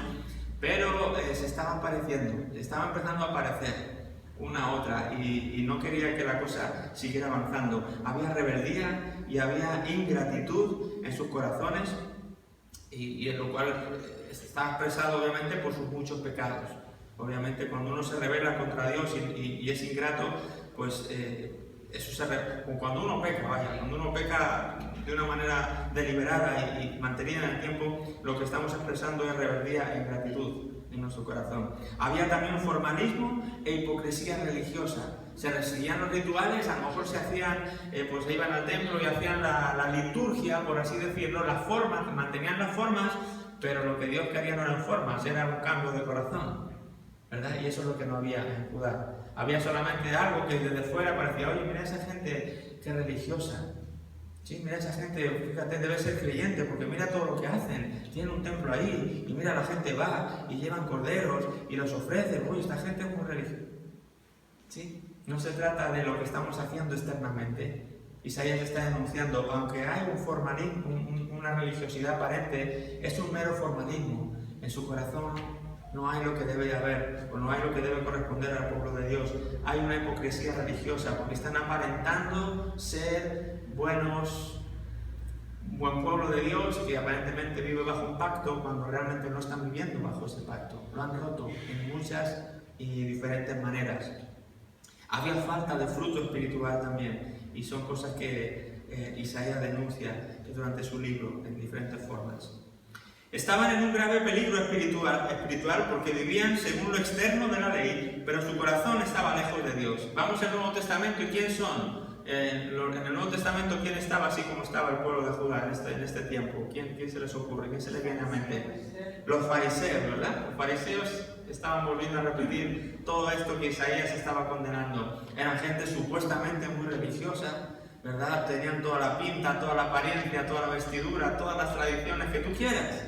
pero se estaba apareciendo, estaba empezando a aparecer una a otra, y no quería que la cosa siguiera avanzando. Había rebeldía y había ingratitud en sus corazones, y en lo cual está expresado obviamente por sus muchos pecados. Obviamente cuando uno se rebela contra Dios y es ingrato, pues eso cuando uno peca, cuando uno peca de una manera deliberada y mantenida en el tiempo, lo que estamos expresando es rebeldía e ingratitud en nuestro corazón. Había también formalismo e hipocresía religiosa. Se seguían los rituales, a lo mejor se hacían, pues se iban al templo y hacían la liturgia, por así decirlo, las formas, mantenían las formas, pero lo que Dios quería no eran formas, era un cambio de corazón, ¿verdad? Y eso es lo que no había en Judá. Había solamente algo que desde fuera parecía: oye, mira esa gente que religiosa. Sí, mira esa gente, fíjate, debe ser creyente, porque mira todo lo que hacen. Tienen un templo ahí, y mira, la gente va y llevan corderos y los ofrecen. Uy, esta gente es muy religiosa. ¿Sí? No se trata de lo que estamos haciendo externamente. Isaías está denunciando, aunque hay un formalismo, una religiosidad aparente, es un mero formalismo. En su corazón no hay lo que debe haber, o no hay lo que debe corresponder al pueblo de Dios. Hay una hipocresía religiosa, porque están aparentando ser buen pueblo de Dios, que aparentemente vive bajo un pacto, cuando realmente no están viviendo bajo ese pacto. Lo han roto en muchas y diferentes maneras. Había falta de fruto espiritual también, y son cosas que Isaías denuncia durante su libro en diferentes formas. Estaban en un grave peligro espiritual porque vivían según lo externo de la ley, pero su corazón estaba lejos de Dios. Vamos al Nuevo Testamento, ¿y quién son? En el Nuevo Testamento, ¿quién estaba así como estaba el pueblo de Judá en este tiempo? ¿Quién se les ocurre? ¿Quién se les viene a mente? Los fariseos, ¿verdad? Los fariseos estaban volviendo a repetir todo esto que Isaías estaba condenando. Eran gente supuestamente muy religiosa, ¿verdad? Tenían toda la pinta, toda la apariencia, toda la vestidura, todas las tradiciones que tú quieras.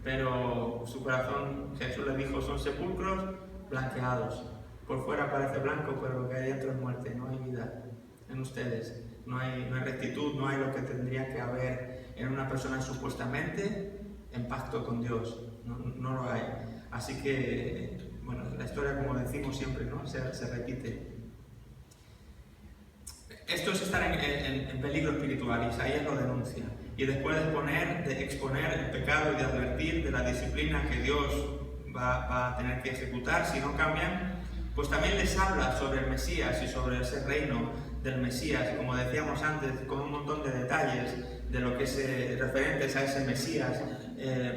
Pero su corazón, Jesús les dijo, son sepulcros blanqueados. Por fuera parece blanco, pero lo que hay dentro es muerte, no hay vida en ustedes. No hay rectitud, no hay lo que tendría que haber en una persona supuestamente en pacto con Dios. No lo hay. Así que, bueno, la historia, como decimos siempre, ¿no? se repite. Esto es estar en peligro espiritual, Isaías lo denuncia. Y después de exponer el pecado y de advertir de la disciplina que Dios va a tener que ejecutar si no cambian, pues también les habla sobre el Mesías y sobre ese reino del Mesías, y como decíamos antes, con un montón de detalles de lo que es referentes a ese Mesías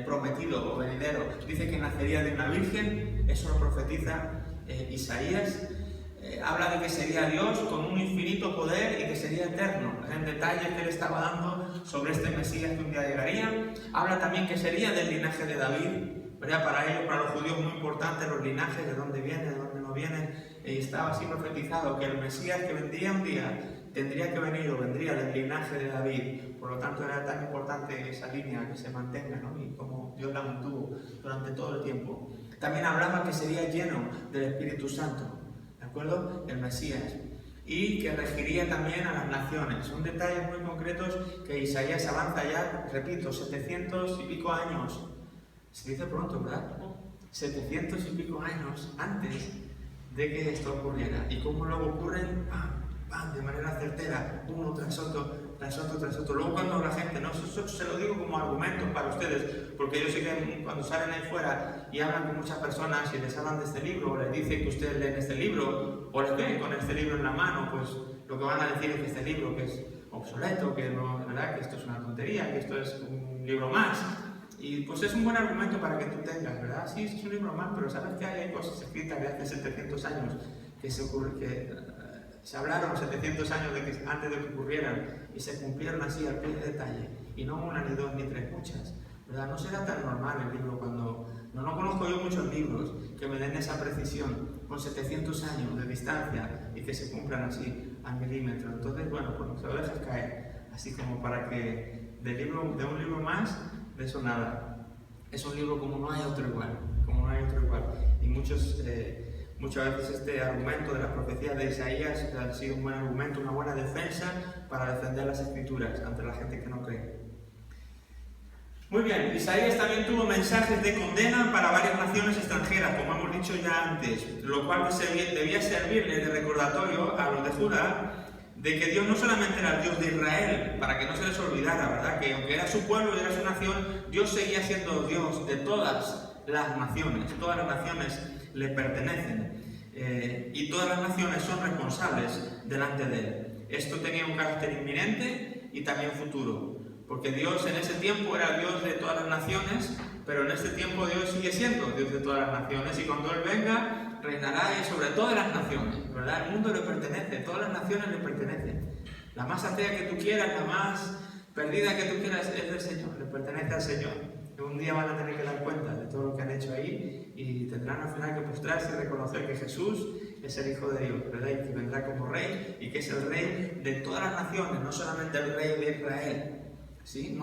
prometido o venidero. Dice que nacería de una virgen, eso lo profetiza Isaías. Habla de que sería Dios con un infinito poder y que sería eterno. En detalles que él estaba dando sobre este Mesías que un día llegaría. Habla también que sería del linaje de David, ¿verdad? Para ellos, para los judíos, muy importante los linajes, de dónde viene, de dónde no viene. Y estaba así profetizado que el Mesías que vendría un día tendría que venir o vendría del linaje de David. Por lo tanto, era tan importante esa línea que se mantenga, ¿no? Y como Dios la mantuvo durante todo el tiempo. También hablaba que sería lleno del Espíritu Santo. ¿De acuerdo? El Mesías. y que regiría también a las naciones. Son detalles muy concretos que Isaías avanza ya, repito, 700 y pico años. Se dice pronto, ¿verdad? 700 y pico años antes de que esto ocurriera. Y cómo luego ocurren, de manera certera, uno tras otro, tras otro, tras otro. Luego cuando la gente, no, eso se lo digo como argumentos para ustedes, porque yo sé que cuando salen ahí fuera y hablan con muchas personas y les hablan de este libro, o les dicen que ustedes leen este libro, o les ven con este libro en la mano, pues lo que van a decir es que este libro que es obsoleto, que no, ¿verdad? Que esto es una tontería, que esto es un libro más. Y pues es un buen argumento para que tú tengas, ¿verdad? Sí, es un libro más, pero sabes que hay cosas escritas de hace 700 años que se hablaron 700 años antes de que ocurrieran y se cumplieron así al pie de detalle. Y no una, ni dos, ni tres, muchas, ¿verdad? No será tan normal el libro cuando... No conozco yo muchos libros que me den esa precisión con 700 años de distancia y que se cumplan así al milímetro. Entonces, bueno, pues se lo dejas caer, así como para que de un libro más, de eso nada. Es un libro como no hay otro igual, como no hay otro igual. Y muchas veces este argumento de la profecía de Isaías ha sido un buen argumento, una buena defensa para defender las Escrituras ante la gente que no cree. Muy bien, Isaías también tuvo mensajes de condena para varias naciones extranjeras, como hemos dicho ya antes, lo cual debía servirle de recordatorio a los de Judá de que Dios no solamente era el Dios de Israel, para que no se les olvidara, ¿verdad? Que aunque era su pueblo y era su nación, Dios seguía siendo Dios de todas las naciones le pertenecen y todas las naciones son responsables delante de Él. Esto tenía un carácter inminente y también futuro, porque Dios en ese tiempo era el Dios de todas las naciones, pero en este tiempo Dios sigue siendo Dios de todas las naciones, y cuando Él venga reinará sobre todas las naciones, ¿verdad? El mundo le pertenece, todas las naciones le pertenecen. La más atea que tú quieras, la más perdida que tú quieras es del Señor, le pertenece al Señor. Un día van a tener que dar cuenta de todo lo que han hecho ahí y tendrán al final que postrarse y reconocer que Jesús es el Hijo de Dios, ¿verdad? Y que vendrá como Rey y que es el Rey de todas las naciones, no solamente el Rey de Israel. ¿Sí? Jesús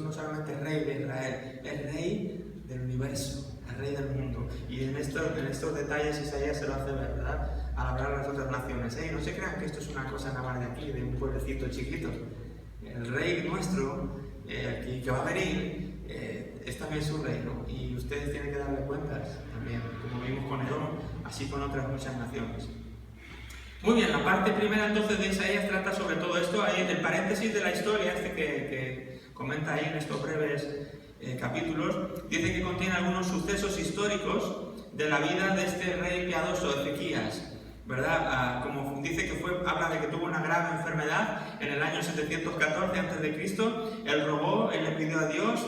no solamente es Rey de Israel, es Rey del universo, el Rey del mundo. Y en estos detalles Isaías se lo hace ver, ¿verdad? Al hablar a las otras naciones. No se crean que esto es una cosa nada más de aquí, de un pueblecito chiquito. El Rey nuestro, que va a venir, es también su reino. Y ustedes tienen que darle cuentas también, como vimos con Edom, así con otras muchas naciones. Muy bien, la parte primera entonces de Isaías trata sobre todo esto. Ahí el paréntesis de la historia, que comenta ahí en estos breves capítulos, dice que contiene algunos sucesos históricos de la vida de este rey piadoso, Ezequías, ¿verdad? Como dice que habla de que tuvo una grave enfermedad en el año 714 a.C. Él rogó, él le pidió a Dios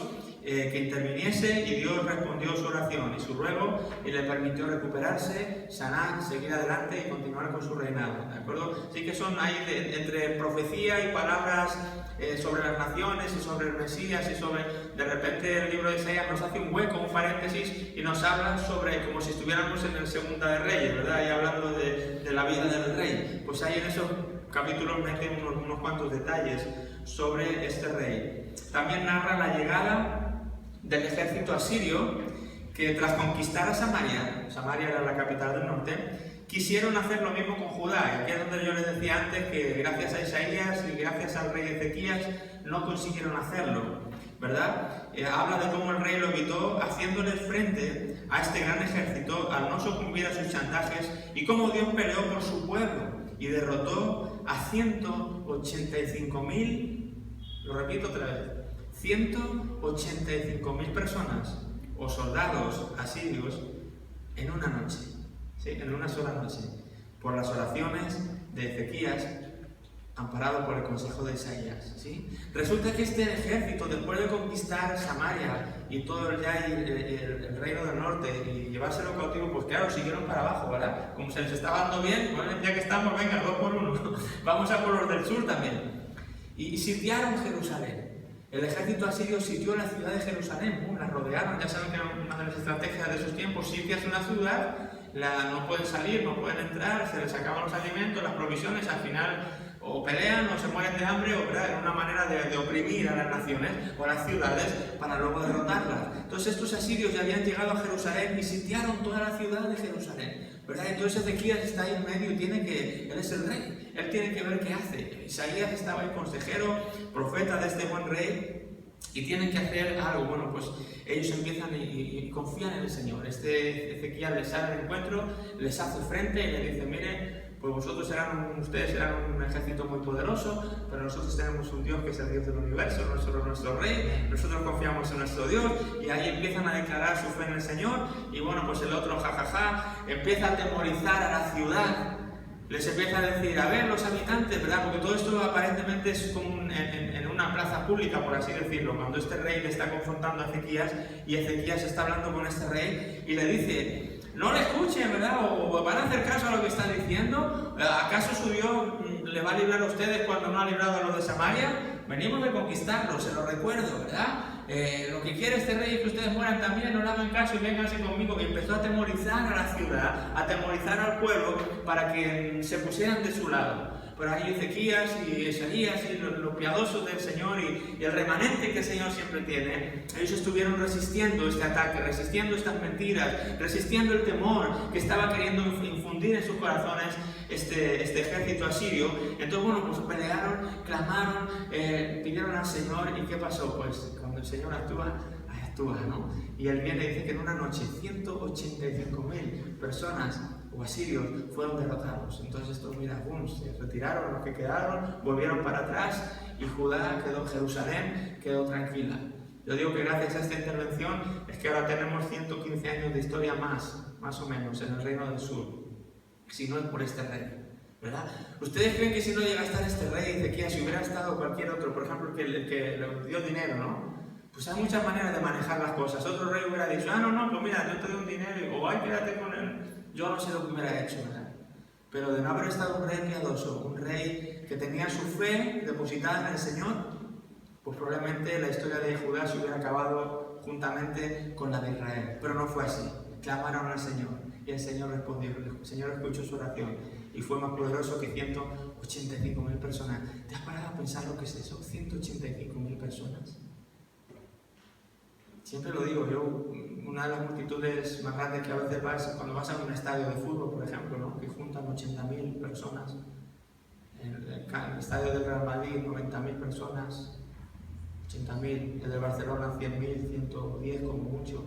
que interviniese, y Dios respondió su oración y su ruego y le permitió recuperarse, sanar, seguir adelante y continuar con su reinado, ¿de acuerdo? Sí que son ahí entre profecía y palabras sobre las naciones y sobre el Mesías y sobre, de repente el libro de Isaías nos hace un hueco, un paréntesis y nos habla sobre, como si estuviéramos en el Segunda de Reyes, ¿verdad? Y hablando de la vida del rey, pues ahí en esos capítulos meten unos cuantos detalles sobre este rey. También narra la llegada del ejército asirio que tras conquistar a Samaria era la capital del norte, quisieron hacer lo mismo con Judá. Y aquí es donde yo les decía antes que gracias a Isaías y gracias al rey Ezequías no consiguieron hacerlo, ¿verdad? Habla de cómo el rey lo evitó haciéndoles frente a este gran ejército al no sucumbir a sus chantajes, y cómo Dios peleó por su pueblo y derrotó a 185.000, lo repito otra vez, 185.000 personas o soldados asirios en una noche, ¿sí? En una sola noche, por las oraciones de Ezequías, amparado por el consejo de Isaías, ¿sí? Resulta que este ejército, después de conquistar Samaria y todo el reino del norte y llevárselo cautivo, pues claro, siguieron para abajo, ¿verdad? Como se les estaba dando bien, bueno, ya que estamos, venga, 2 por 1, vamos a por los del sur también. Y sitiaron Jerusalén. El ejército asirio sitió la ciudad de Jerusalén, la rodearon. Ya saben que una de las estrategias de esos tiempos: sitias una ciudad, no pueden salir, no pueden entrar, se les acaban los alimentos, las provisiones, al final o pelean o se mueren de hambre, o era una manera de oprimir a las naciones o a las ciudades para luego derrotarlas. Entonces estos asirios ya habían llegado a Jerusalén y sitiaron toda la ciudad de Jerusalén. ¿verdad? Entonces Ezequías está ahí en medio y él es el rey, él tiene que ver qué hace. Isaías estaba el consejero, profeta de este buen rey, y tienen que hacer algo. Bueno, pues ellos empiezan y confían en el Señor. Ezequías les sale al encuentro, les hace frente y les dice: mire, pues ustedes serán un ejército muy poderoso, pero nosotros tenemos un Dios que es el Dios del universo, nuestro rey, nosotros confiamos en nuestro Dios. Y ahí empiezan a declarar su fe en el Señor. Y bueno, pues el otro, empieza a atemorizar a la ciudad. Les empieza a decir: a ver, los habitantes, ¿verdad? Porque todo esto aparentemente es como en una plaza pública, por así decirlo, cuando este rey le está confrontando a Ezequías, y Ezequías está hablando con este rey y le dice: no le escuchen, ¿verdad? O van a hacer caso a lo que está diciendo. ¿Acaso su Dios le va a librar a ustedes cuando no ha librado a los de Samaria? Venimos de conquistarlos, se lo recuerdo, ¿verdad? Lo que quiere este rey es que ustedes mueran también, no le hagan caso y vénganse conmigo. Y empezó a atemorizar a la ciudad, a atemorizar al pueblo para que se pusieran de su lado. Pero ahí Ezequías y Isaías y los piadosos del Señor y el remanente que el Señor siempre tiene, ellos estuvieron resistiendo este ataque, resistiendo estas mentiras, resistiendo el temor que estaba queriendo infundir en sus corazones este ejército asirio. Entonces, bueno, pues pelearon, clamaron, pidieron al Señor. ¿Y qué pasó? Pues cuando el Señor actúa, ¿no? Y él viene y dice que en una noche 185.000 personas o asirios fueron derrotados. Entonces estos, mira, se retiraron, los que quedaron volvieron para atrás, y Judá Jerusalén quedó tranquila. Yo digo que gracias a esta intervención es que ahora tenemos 115 años de historia más o menos, en el Reino del Sur, si no es por este rey, ¿verdad? ¿Ustedes creen que si no llega a estar este rey Ezequías, si hubiera estado cualquier otro, por ejemplo, el que le dio dinero, ¿no? Pues hay muchas maneras de manejar las cosas. Otro rey hubiera dicho: no, pues mira, yo te doy un dinero, o quédate con él. Yo no sé lo que hubiera hecho, ¿verdad? Pero de no haber estado un rey piadoso, un rey que tenía su fe depositada en el Señor, pues probablemente la historia de Judá se hubiera acabado juntamente con la de Israel. Pero no fue así. Clamaron al Señor y el Señor respondió. El Señor escuchó su oración y fue más poderoso que 185.000 personas. ¿Te has parado a pensar lo que es eso? 185.000 personas. Siempre lo digo, una de las multitudes más grandes que a veces cuando vas a un estadio de fútbol, por ejemplo, ¿no? Que juntan 80.000 personas. En el estadio del Real Madrid, 90.000 personas, 80.000. El de Barcelona, 100.000, 110 como mucho.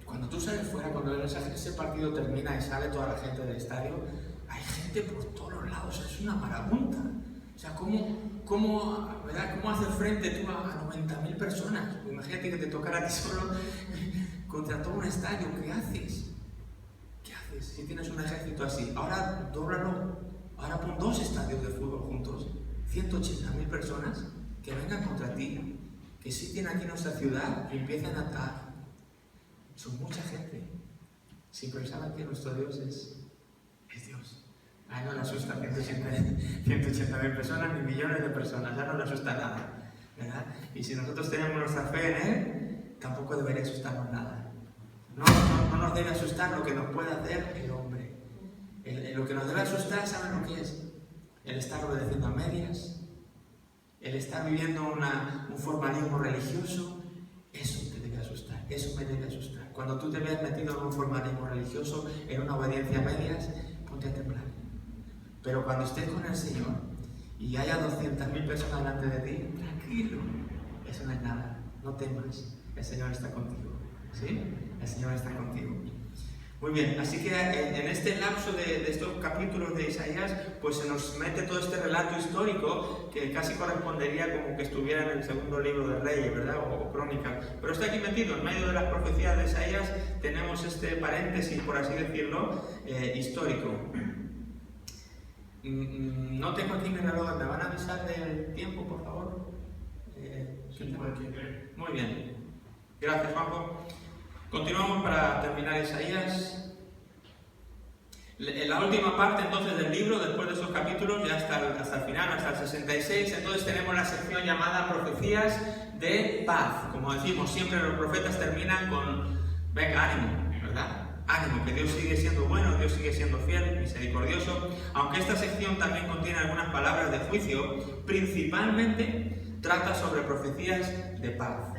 Cuando tú sales fuera, cuando ese partido termina y sale toda la gente del estadio, hay gente por todos los lados, es una marabunta. O sea, ¿verdad? ¿Cómo haces frente tú a 90.000 personas? Pues imagínate que te tocara a ti solo contra todo un estadio. ¿Qué haces? ¿Qué haces si tienes un ejército así? Ahora dóblalo. Ahora pon 2 estadios de fútbol juntos. 180.000 personas que vengan contra ti, que sitien aquí nuestra ciudad y empiecen a atacar. Son mucha gente. Sin pensar que nuestro Dios es Dios. No le asusta 180.000 personas ni millones de personas, ya no le asusta nada, ¿verdad? Y si nosotros tenemos nuestra fe en Él, tampoco debería asustarnos nada. No nos debe asustar lo que nos puede hacer el hombre. Lo que nos debe asustar, ¿saben lo que es? El estar obedeciendo a medias, el estar viviendo un formalismo religioso. Eso te debe asustar, eso me debe asustar. Cuando tú te veas metido en un formalismo religioso, en una obediencia a medias, ponte a temblar. Pero cuando estés con el Señor y haya 200.000 personas delante de ti, tranquilo, eso no es nada, no temas, el Señor está contigo, ¿sí? El Señor está contigo. Muy bien, así que en este lapso de estos capítulos de Isaías, pues se nos mete todo este relato histórico que casi correspondería como que estuviera en el segundo libro de Reyes, ¿verdad? O Crónicas. Pero está aquí metido, en medio de las profecías de Isaías, tenemos este paréntesis, por así decirlo, histórico. No tengo aquí mi reloj, ¿me van a avisar del tiempo, por favor? Muy bien, gracias, Juanjo. Continuamos para terminar Isaías. La última parte entonces del libro, después de esos capítulos, ya hasta el final, hasta el 66, entonces tenemos la sección llamada Profecías de Paz. Como decimos, siempre los profetas terminan con: venga, ánimo, ¿verdad? Ánimo, que Dios sigue siendo bueno, Dios sigue siendo fiel, misericordioso. Aunque esta sección también contiene algunas palabras de juicio, principalmente trata sobre profecías de paz.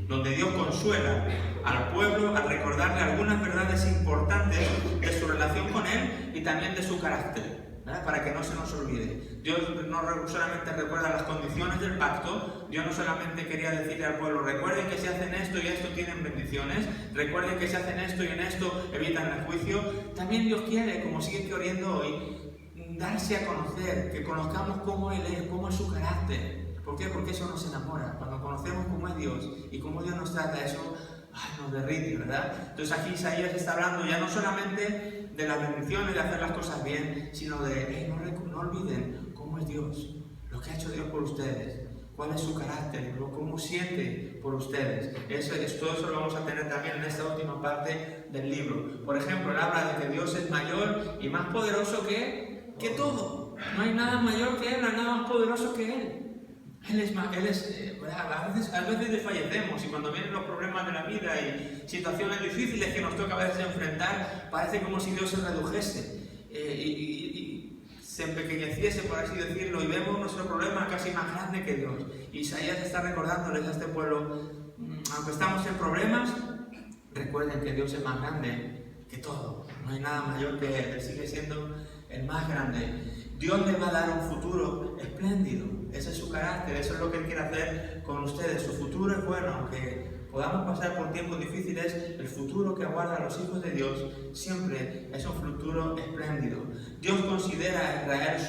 donde Dios consuela al pueblo al recordarle algunas verdades importantes de su relación con Él y también de su carácter, ¿verdad? Para que no se nos olvide. Dios no solamente recuerda las condiciones del pacto, Dios no solamente quería decirle al pueblo, recuerden que si hacen esto y esto tienen bendiciones, recuerden que si hacen esto y en esto evitan el juicio. También Dios quiere, como sigue queriendo hoy, darse a conocer, que conozcamos cómo Él es, cómo es su carácter. ¿Por qué? Porque eso nos enamora. Cuando conocemos cómo es Dios y cómo Dios nos trata, eso nos derrite, ¿verdad? Entonces aquí Isaías está hablando ya no solamente de las bendiciones, de hacer las cosas bien, sino de, no olviden cómo es Dios, lo que ha hecho Dios por ustedes, cuál es su carácter, cómo siente por ustedes. Todo eso lo vamos a tener también en esta última parte del libro. Por ejemplo, él habla de que Dios es mayor y más poderoso que todo. No hay nada mayor que Él, no hay nada más poderoso que Él. A veces desfallecemos y cuando vienen los problemas de la vida y situaciones difíciles que nos toca a veces enfrentar, parece como si Dios se redujese y se empequeñeciese, por así decirlo, y vemos nuestro problema casi más grande que Dios. Y Isaías está recordándoles a este pueblo, aunque estamos en problemas, recuerden que Dios es más grande que todo. No hay nada mayor que Él, Él sigue siendo el más grande. Dios les va a dar un futuro espléndido. Ese es su carácter, eso es lo que Él quiere hacer con ustedes. Su futuro es bueno, aunque podamos pasar por tiempos difíciles, el futuro que aguarda a los hijos de Dios siempre es un futuro espléndido. Dios considera a Israel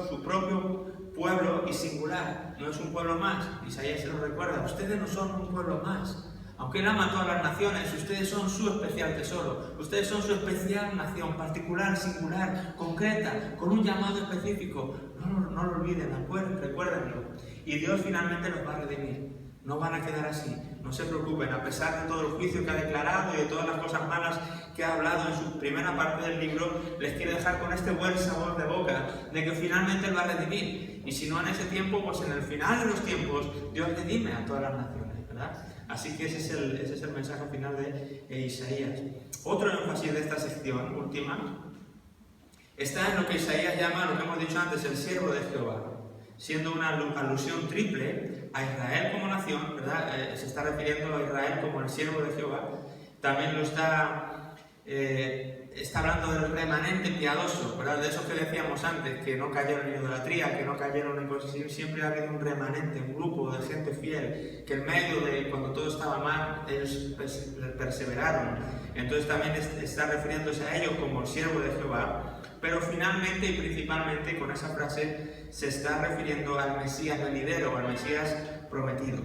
su propio pueblo y singular, no es un pueblo más. Isaías se lo recuerda, ustedes no son un pueblo más. Aunque Él ama a todas las naciones, ustedes son su especial tesoro, ustedes son su especial nación, particular, singular, concreta, con un llamado específico. No lo olviden, recuérdenlo. Y Dios finalmente los va a redimir. No van a quedar así, no se preocupen, a pesar de todo el juicio que ha declarado y de todas las cosas malas que ha hablado en su primera parte del libro, les quiere dejar con este buen sabor de boca de que finalmente Él va a redimir. Y si no en ese tiempo, pues en el final de los tiempos, Dios redime a todas las naciones, ¿verdad? Así que ese es el mensaje final de Isaías. Otro énfasis de esta sección última está en lo que Isaías llama, lo que hemos dicho antes, el siervo de Jehová, siendo una alusión triple a Israel como nación, ¿verdad? Se está refiriendo a Israel como el siervo de Jehová. También lo está hablando del remanente piadoso, ¿verdad? De esos que decíamos antes, que no cayeron en idolatría, que no cayeron en cosas así. Siempre ha habido un remanente, un grupo de gente fiel, que en medio de cuando todo estaba mal, ellos perseveraron. Entonces también está refiriéndose a ellos como el siervo de Jehová, pero finalmente y principalmente con esa frase se está refiriendo al Mesías venidero, al Mesías prometido.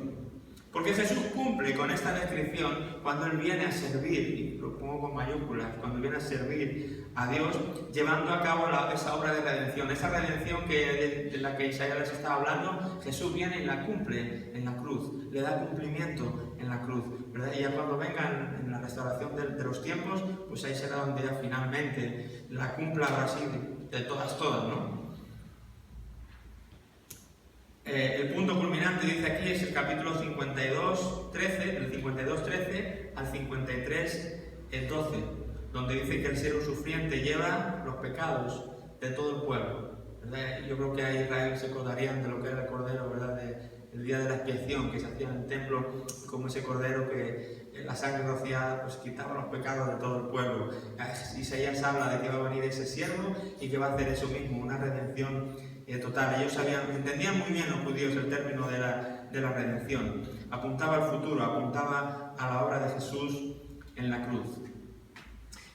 Porque Jesús cumple con esta descripción cuando Él viene a servir, y lo pongo con mayúsculas, cuando viene a servir a Dios, llevando a cabo esa obra de redención, esa redención de la que Isaías les estaba hablando. Jesús viene y la cumple en la cruz, le da cumplimiento en la cruz, ¿verdad? Y ya cuando vengan en la restauración de los tiempos, pues ahí será donde ya finalmente la cumpla ahora sí de todas, ¿no? El punto culminante, dice aquí, es el capítulo 52, 13, del 52, 13 al 53, el 12, donde dice que el siervo sufriente lleva los pecados de todo el pueblo, ¿verdad? Yo creo que a Israel se acordarían de lo que era el cordero, ¿verdad? El día de la expiación que se hacía en el templo, como ese cordero que la sangre rociada pues quitaba los pecados de todo el pueblo. Isaías habla de que va a venir ese siervo y que va a hacer eso mismo, una redención total. Ellos entendían muy bien los judíos el término de la redención. Apuntaba al futuro, apuntaba a la obra de Jesús en la cruz.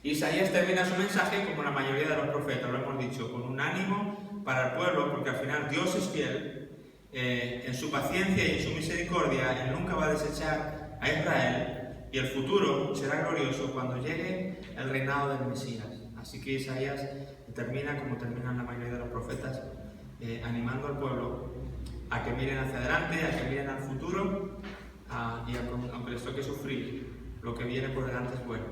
Isaías termina su mensaje como la mayoría de los profetas, lo hemos dicho, con un ánimo para el pueblo, porque al final Dios es fiel. En su paciencia y en su misericordia, Él nunca va a desechar a Israel, y el futuro será glorioso cuando llegue el reinado del Mesías. Así que Isaías termina como terminan la mayoría de los profetas, animando al pueblo a que miren hacia adelante, a que miren al futuro, y aunque les toque sufrir, lo que viene por delante es bueno.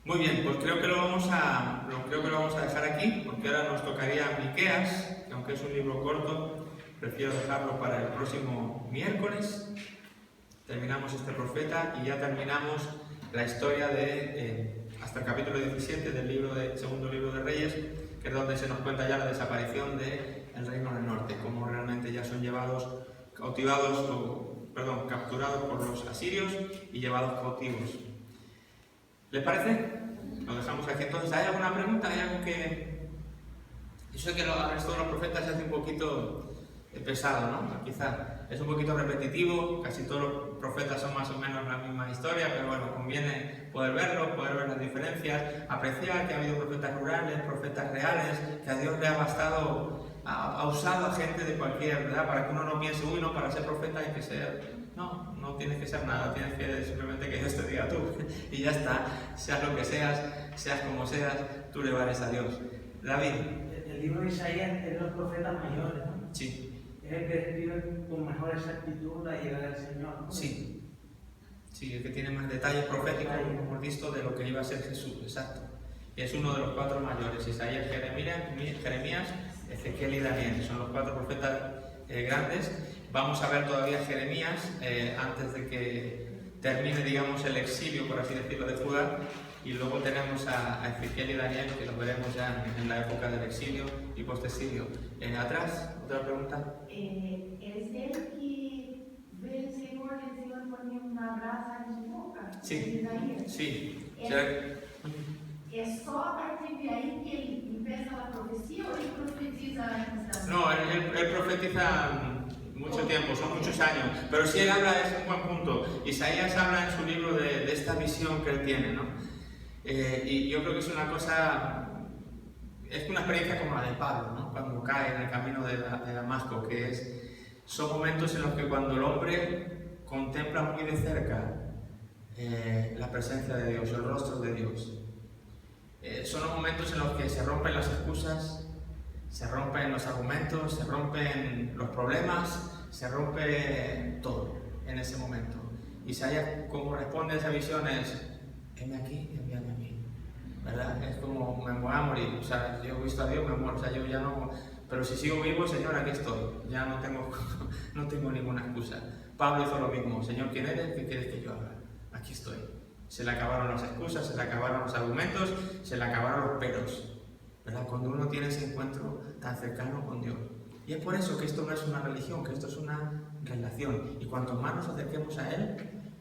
Muy bien, pues creo que lo vamos a dejar aquí, porque ahora nos tocaría Miqueas, que aunque es un libro corto, prefiero dejarlo para el próximo miércoles. Terminamos este profeta y ya terminamos la historia hasta el capítulo 17 del segundo libro de Reyes, que es donde se nos cuenta ya la desaparición del reino del norte, cómo realmente ya son llevados, cautivados o capturados por los asirios y llevados cautivos. ¿Les parece? Lo dejamos aquí. Entonces, ¿hay alguna pregunta? ¿Hay algo que...? Yo sé que el resto de los profetas se hace un poquito pesado, ¿no? Quizá es un poquito repetitivo, casi todos los profetas son más o menos la misma historia, pero bueno, conviene poder verlo, poder ver las diferencias, apreciar que ha habido profetas rurales, profetas reales, que a Dios le ha bastado, ha usado a gente de cualquier edad, para que uno no piense, uy, no, para ser profeta hay que ser... No, no tienes que ser nada, tienes que simplemente que Dios te diga tú, y ya está, seas lo que seas como seas, tú le vales a Dios. David. El libro de Isaías es de los profetas mayores, ¿no? Sí. Es el que describe con mejor exactitud la llegada del Señor, ¿no? Sí. Sí, el que tiene más detalles proféticos, como hemos visto, de lo que iba a ser Jesús, exacto. Y es uno de los 4 mayores, Isaías, Jeremías, Ezequiel y Daniel, son los 4 profetas grandes. Vamos a ver todavía Jeremías antes de que termine, digamos, el exilio, por así decirlo, de Judá. Y luego tenemos a Ezequiel y Daniel, que los veremos ya en la época del exilio y post-exilio. Atrás, otra pregunta. ¿Es él que ve el Señor pone una brasa en su boca? Sí, sí. ¿Es só a partir de ahí que él empieza la profecía o él profetiza en No, él profetiza mucho tiempo, son muchos años, pero si él habla es un buen punto. Isaías habla en su libro de esta visión que él tiene, ¿no? Y yo creo que es una cosa, es una experiencia como la de Pablo, ¿no? Cuando cae en el camino de Damasco, son momentos en los que cuando el hombre contempla muy de cerca la presencia de Dios, el rostro de Dios, son los momentos en los que se rompen las excusas, se rompen los argumentos, se rompen los problemas, se rompe todo en ese momento. Isaías, como responde a esa visión, es: heme aquí, envíame a mí, ¿verdad? Es como, me voy a morir, o sea, yo he visto a Dios, me muero, o sea, yo ya no, pero si sigo vivo, Señor, aquí estoy, ya no tengo ninguna excusa. Pablo hizo lo mismo: Señor, ¿quién eres? ¿Qué quieres que yo haga? Aquí estoy. Se le acabaron las excusas, se le acabaron los argumentos, se le acabaron los peros, ¿verdad? Cuando uno tiene ese encuentro tan cercano con Dios. Y es por eso que esto no es una religión, que esto es una relación. Y cuanto más nos acerquemos a Él,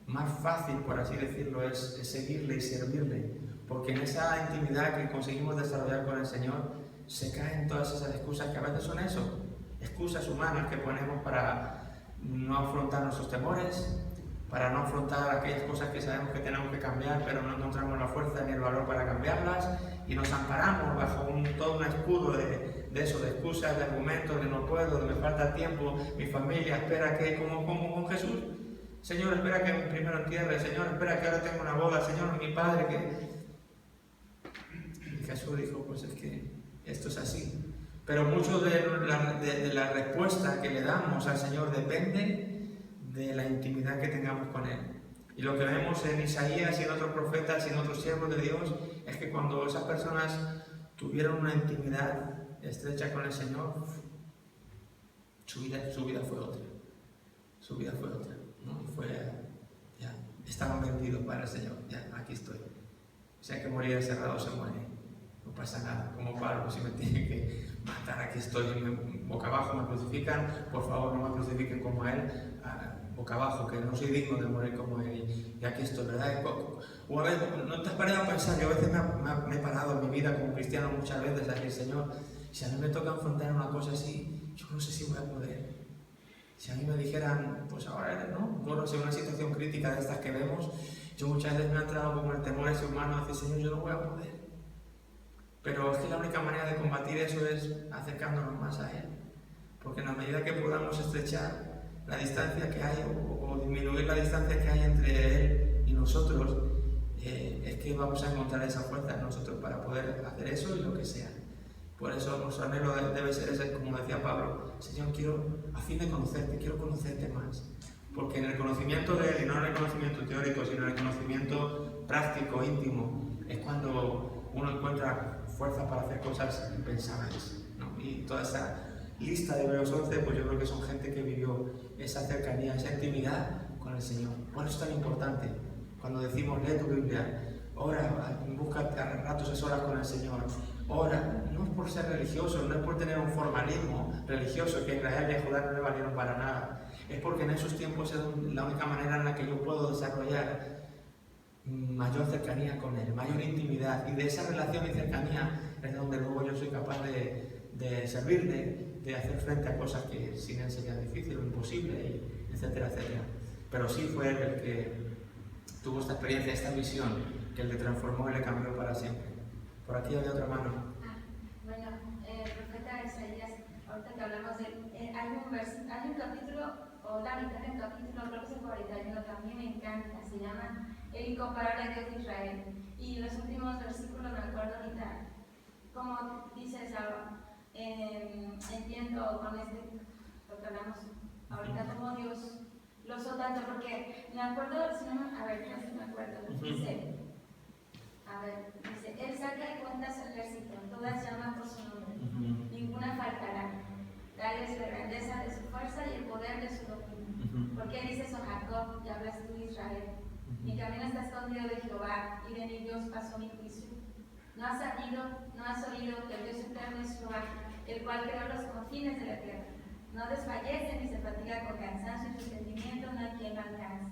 más fácil, por así decirlo, es seguirle y servirle. Porque en esa intimidad que conseguimos desarrollar con el Señor, se caen todas esas excusas que a veces son eso, excusas humanas que ponemos para no afrontar nuestros temores, para no afrontar aquellas cosas que sabemos que tenemos que cambiar, pero no encontramos la fuerza ni el valor para cambiarlas, y nos amparamos bajo todo un escudo de eso, de excusas, de argumentos, de no puedo, de me falta tiempo, mi familia espera que, como con Jesús, Señor, espera que primero entierre, Señor, espera que ahora tenga una boda, Señor, mi padre, que... Y Jesús dijo, pues es que esto es así. Pero mucho de la respuesta que le damos al Señor depende de la intimidad que tengamos con Él. Y lo que vemos en Isaías y en otros profetas y en otros siervos de Dios es que cuando esas personas tuvieron una intimidad estrecha con el Señor, su vida fue otra. Su vida fue otra, ¿no? Ya, estaban vendidos para el Señor, ya, aquí estoy. Si hay que morir encerrado, se muere. No pasa nada. Como Pablo, si me tienen que matar, aquí estoy, boca abajo me crucifican, por favor no me crucifiquen como a Él, boca abajo, que no soy digno de morir como Él, y aquí estoy, ¿verdad? O a veces, ¿no te has parado a pensar? Yo a veces me he parado en mi vida como cristiano muchas veces a decir, Señor, si a mí me toca enfrentar una cosa así, yo no sé si voy a poder. Si a mí me dijeran, pues ahora, no sé, una situación crítica de estas que vemos, yo muchas veces me ha entrado como el temor ese humano a decir, Señor, yo no voy a poder. Pero es que la única manera de combatir eso es acercándonos más a Él. Porque en la medida que podamos estrechar la distancia que hay o disminuir la distancia que hay entre Él y nosotros, es que vamos a encontrar esa fuerza en nosotros para poder hacer eso y lo que sea. Por eso nuestro anhelo debe ser ese, como decía Pablo, Señor, quiero, a fin de conocerte, quiero conocerte más. Porque en el conocimiento de Él, y no en el conocimiento teórico, sino en el conocimiento práctico, íntimo, es cuando uno encuentra fuerza para hacer cosas impensables, ¿no? Y toda esa lista de Hebreos 11, pues yo creo que son gente que vivió esa cercanía, esa intimidad con el Señor. Por eso es tan importante, cuando decimos, lee tu Biblia, ora, busca ratos a solas con el Señor, ora, no es por ser religioso, no es por tener un formalismo religioso que Israel y Judá no le valieron para nada. Es porque en esos tiempos es la única manera en la que yo puedo desarrollar mayor cercanía con Él, mayor intimidad. Y de esa relación y cercanía es donde luego yo soy capaz de servirle, de hacer frente a cosas que sin Él sería difícil o imposible, etcétera, etcétera. Pero sí fue Él el que tuvo esta experiencia, esta visión, que le transformó y le cambió para siempre. Por aquí había otra mano. Bueno, el profeta Isaías, ahorita que hablamos de él, hay un capítulo, o la mitad del capítulo, creo que es el 41, que a mí me encanta, se llama El incomparable Dios de Israel. Y los últimos versículos, me acuerdo ahorita, como dice Salva, entiendo con lo que hablamos ahorita, como Dios lo usó tanto, porque me acuerdo, a ver, no sé si me acuerdo, dice, él saca de cuentas su ejército, todas llaman por su nombre, ninguna faltará. Tal es la grandeza de su fuerza y el poder de su dominio. Porque dices, oh Jacob, y hablas tú, Israel. Mi camino está escondido de Jehová, y de mi Dios pasó mi juicio. No has sabido, no has oído que el Dios eterno es Jehová, el cual creó los confines de la tierra. No desfallece ni se fatiga con cansancio, en su entendimiento no hay quien lo alcance.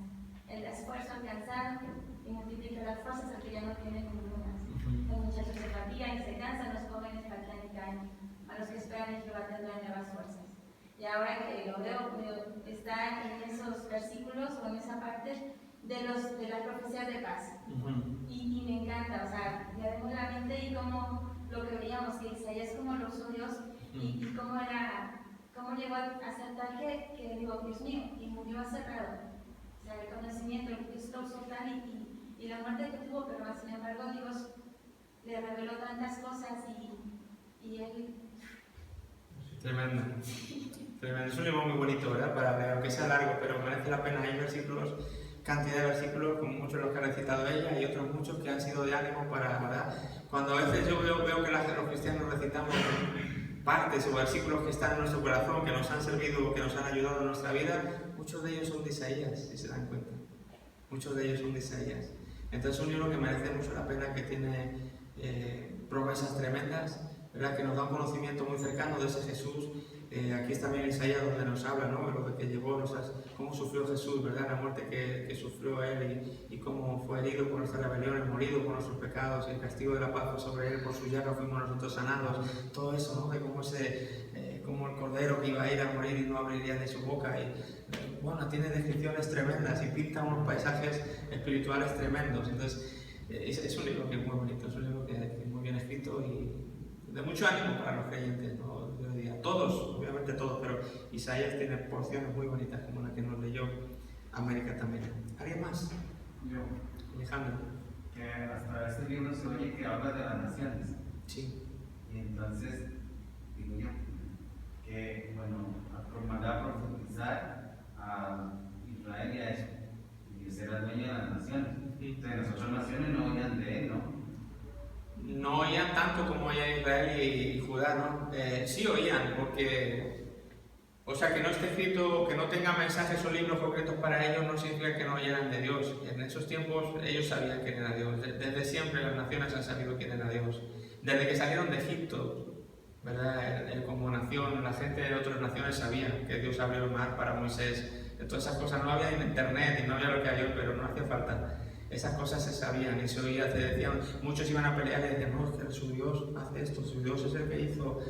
Él da esfuerzo al cansado y multiplica las fuerzas al que ya no tiene ninguna. Los muchachos se fatigan y se cansan, los jóvenes flaquean y caen. A los que esperan en Jehová tendrán nuevas fuerzas. Y ahora que lo veo, está en esos versículos o en esa parte de las profecías de paz. Y me encanta, o sea, me además la mente y como lo que veíamos, que Isaías como lo usó Dios y cómo llegó a aceptar que digo, Dios mío, y murió acerrado. O sea, el conocimiento, el Dios lo usó tal y la muerte que tuvo, pero sin embargo Dios le reveló tantas cosas y él... Tremendo. Tremendo. Es un libro muy bonito, ¿verdad? Para leer, aunque sea largo, pero merece la pena. Hay versículos, cantidad de versículos, como muchos los que ha recitado ella y otros muchos que han sido de ánimo para, ¿verdad? Cuando a veces yo veo que los cristianos recitamos partes o versículos que están en nuestro corazón, que nos han servido, que nos han ayudado en nuestra vida, muchos de ellos son de Isaías, si se dan cuenta. Muchos de ellos son de Isaías. Entonces es un libro que merece mucho la pena, que tiene promesas tremendas, ¿verdad? Que nos da un conocimiento muy cercano de ese Jesús. Aquí está también Isaías donde nos habla, ¿no? Lo que llevó, cómo sufrió Jesús, ¿verdad? La muerte que sufrió Él y cómo fue herido por nuestras rebeliones, morido por nuestros pecados, y el castigo de la paz fue sobre Él, por su llaga fuimos nosotros sanados. Todo eso, ¿no? De cómo el cordero que iba a ir a morir y no abriría de su boca. Bueno, tiene descripciones tremendas y pinta unos paisajes espirituales tremendos. Entonces, es un libro que es muy bonito, es un libro que es muy bien escrito y de mucho ánimo para los creyentes, ¿no? Yo diría, todos, obviamente todos, pero Isaías tiene porciones muy bonitas como la que nos leyó América también. ¿Alguien más? Yo. Alejandro. Que hasta este libro se oye que habla de las naciones. Sí. Y entonces, digo yo, que bueno, mandaba a profetizar a Israel y a eso. Y Dios era dueño de las naciones. Entonces las otras naciones no oían de él, ¿no? No oían tanto como oían Israel y Judá, ¿no? Sí oían, porque, o sea, que no esté escrito, que no tenga mensajes o libros concretos para ellos, no significa que no oyeran de Dios. En esos tiempos ellos sabían quién era Dios. Desde siempre las naciones han sabido quién era Dios. Desde que salieron de Egipto, ¿verdad? Como nación, la gente de otras naciones sabía que Dios abrió el mar para Moisés. De todas esas cosas no había internet y no había lo que hay hoy, pero no hacía falta. Esas cosas se sabían y se oía, se decían, muchos iban a pelear y decían, no, es que su Dios hace esto, su Dios es el que hizo.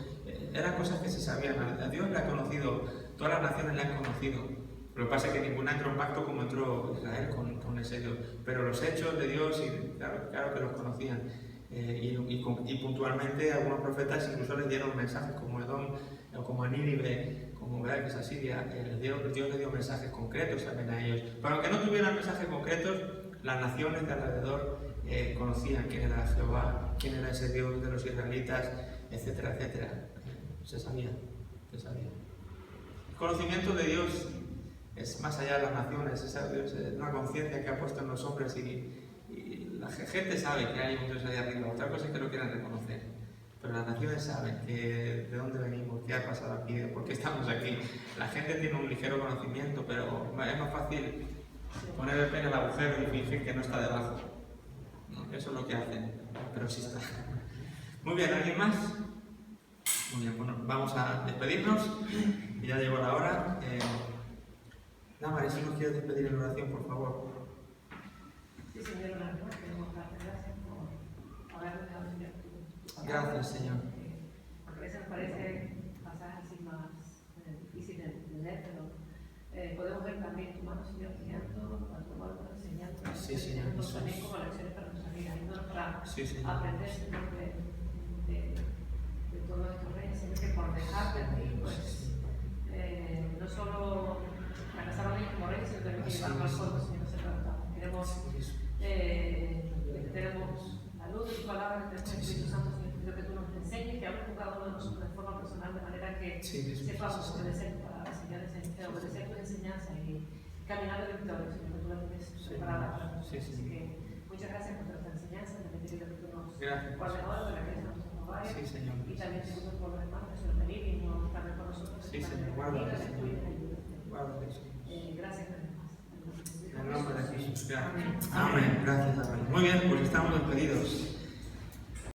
Eran cosas que se sabían, a Dios le ha conocido, todas las naciones le han conocido. Lo que pasa es que ninguna entró en pacto como entró Israel con ese Dios. Pero los hechos de Dios, y claro que los conocían. Y puntualmente algunos profetas incluso les dieron mensajes como Edom o como a Nínive, como que es Asiria. Dios les dio mensajes concretos también a ellos. Pero aunque no tuvieran mensajes concretos, las naciones de alrededor conocían quién era Jehová, quién era ese Dios de los israelitas, etcétera, etcétera. Se sabía. El conocimiento de Dios es más allá de las naciones, es una conciencia que ha puesto en los hombres y la gente sabe que hay un Dios ahí arriba. Otra cosa es que lo quieran reconocer, pero las naciones saben de dónde venimos, qué ha pasado aquí, por qué estamos aquí. La gente tiene un ligero conocimiento, pero es más fácil poner el pie en el agujero y fingir que no está debajo. Eso es lo que hacen, pero sí está. Muy bien, ¿alguien más? Muy bien, bueno, vamos a despedirnos. Y ya llegó la hora. Damaris, si nos quieres despedir en oración, por favor. Sí, Señor, queremos darte gracias por habernos dejado estudiar tu palabra. Gracias, Señor. Porque a veces nos parece pasajes así más difíciles de leer, pero podemos ver también tu mano, Señor, guiando, a tu mano enseñando. Sí, Señor. También como lecciones para nuestra vida, ayúdanos para Sí, Señor. aprender, Señor, de todos estos reyes, Señor, que por dejarte a ti, pues, no solo fracasar a ellos como reyes, sino también llevarlo al pueblo, Señor, no se tratamos. Queremos tenemos la luz de tu palabra, tenemos el Espíritu Santo, Señor, pido que tú nos enseñes, que hables con cada uno de nosotros de forma personal, de manera que sepamos obedecer tu palabra, Señor, obedecer tus enseñanzas y caminar de victoria, Señor, que tú la tienes preparada para nosotros. Así que muchas gracias por nuestra enseñanza, también te pido que tú nos guardes ahora para que estamos en hogares. Sí, Señor. Y también te pido por los hermanos que se nos venir y no estar con nosotros. Sí, Señor, guárdales, Señor. Gracias, en el nombre de Jesús. Amén. Gracias, amén. Muy bien, pues estamos despedidos.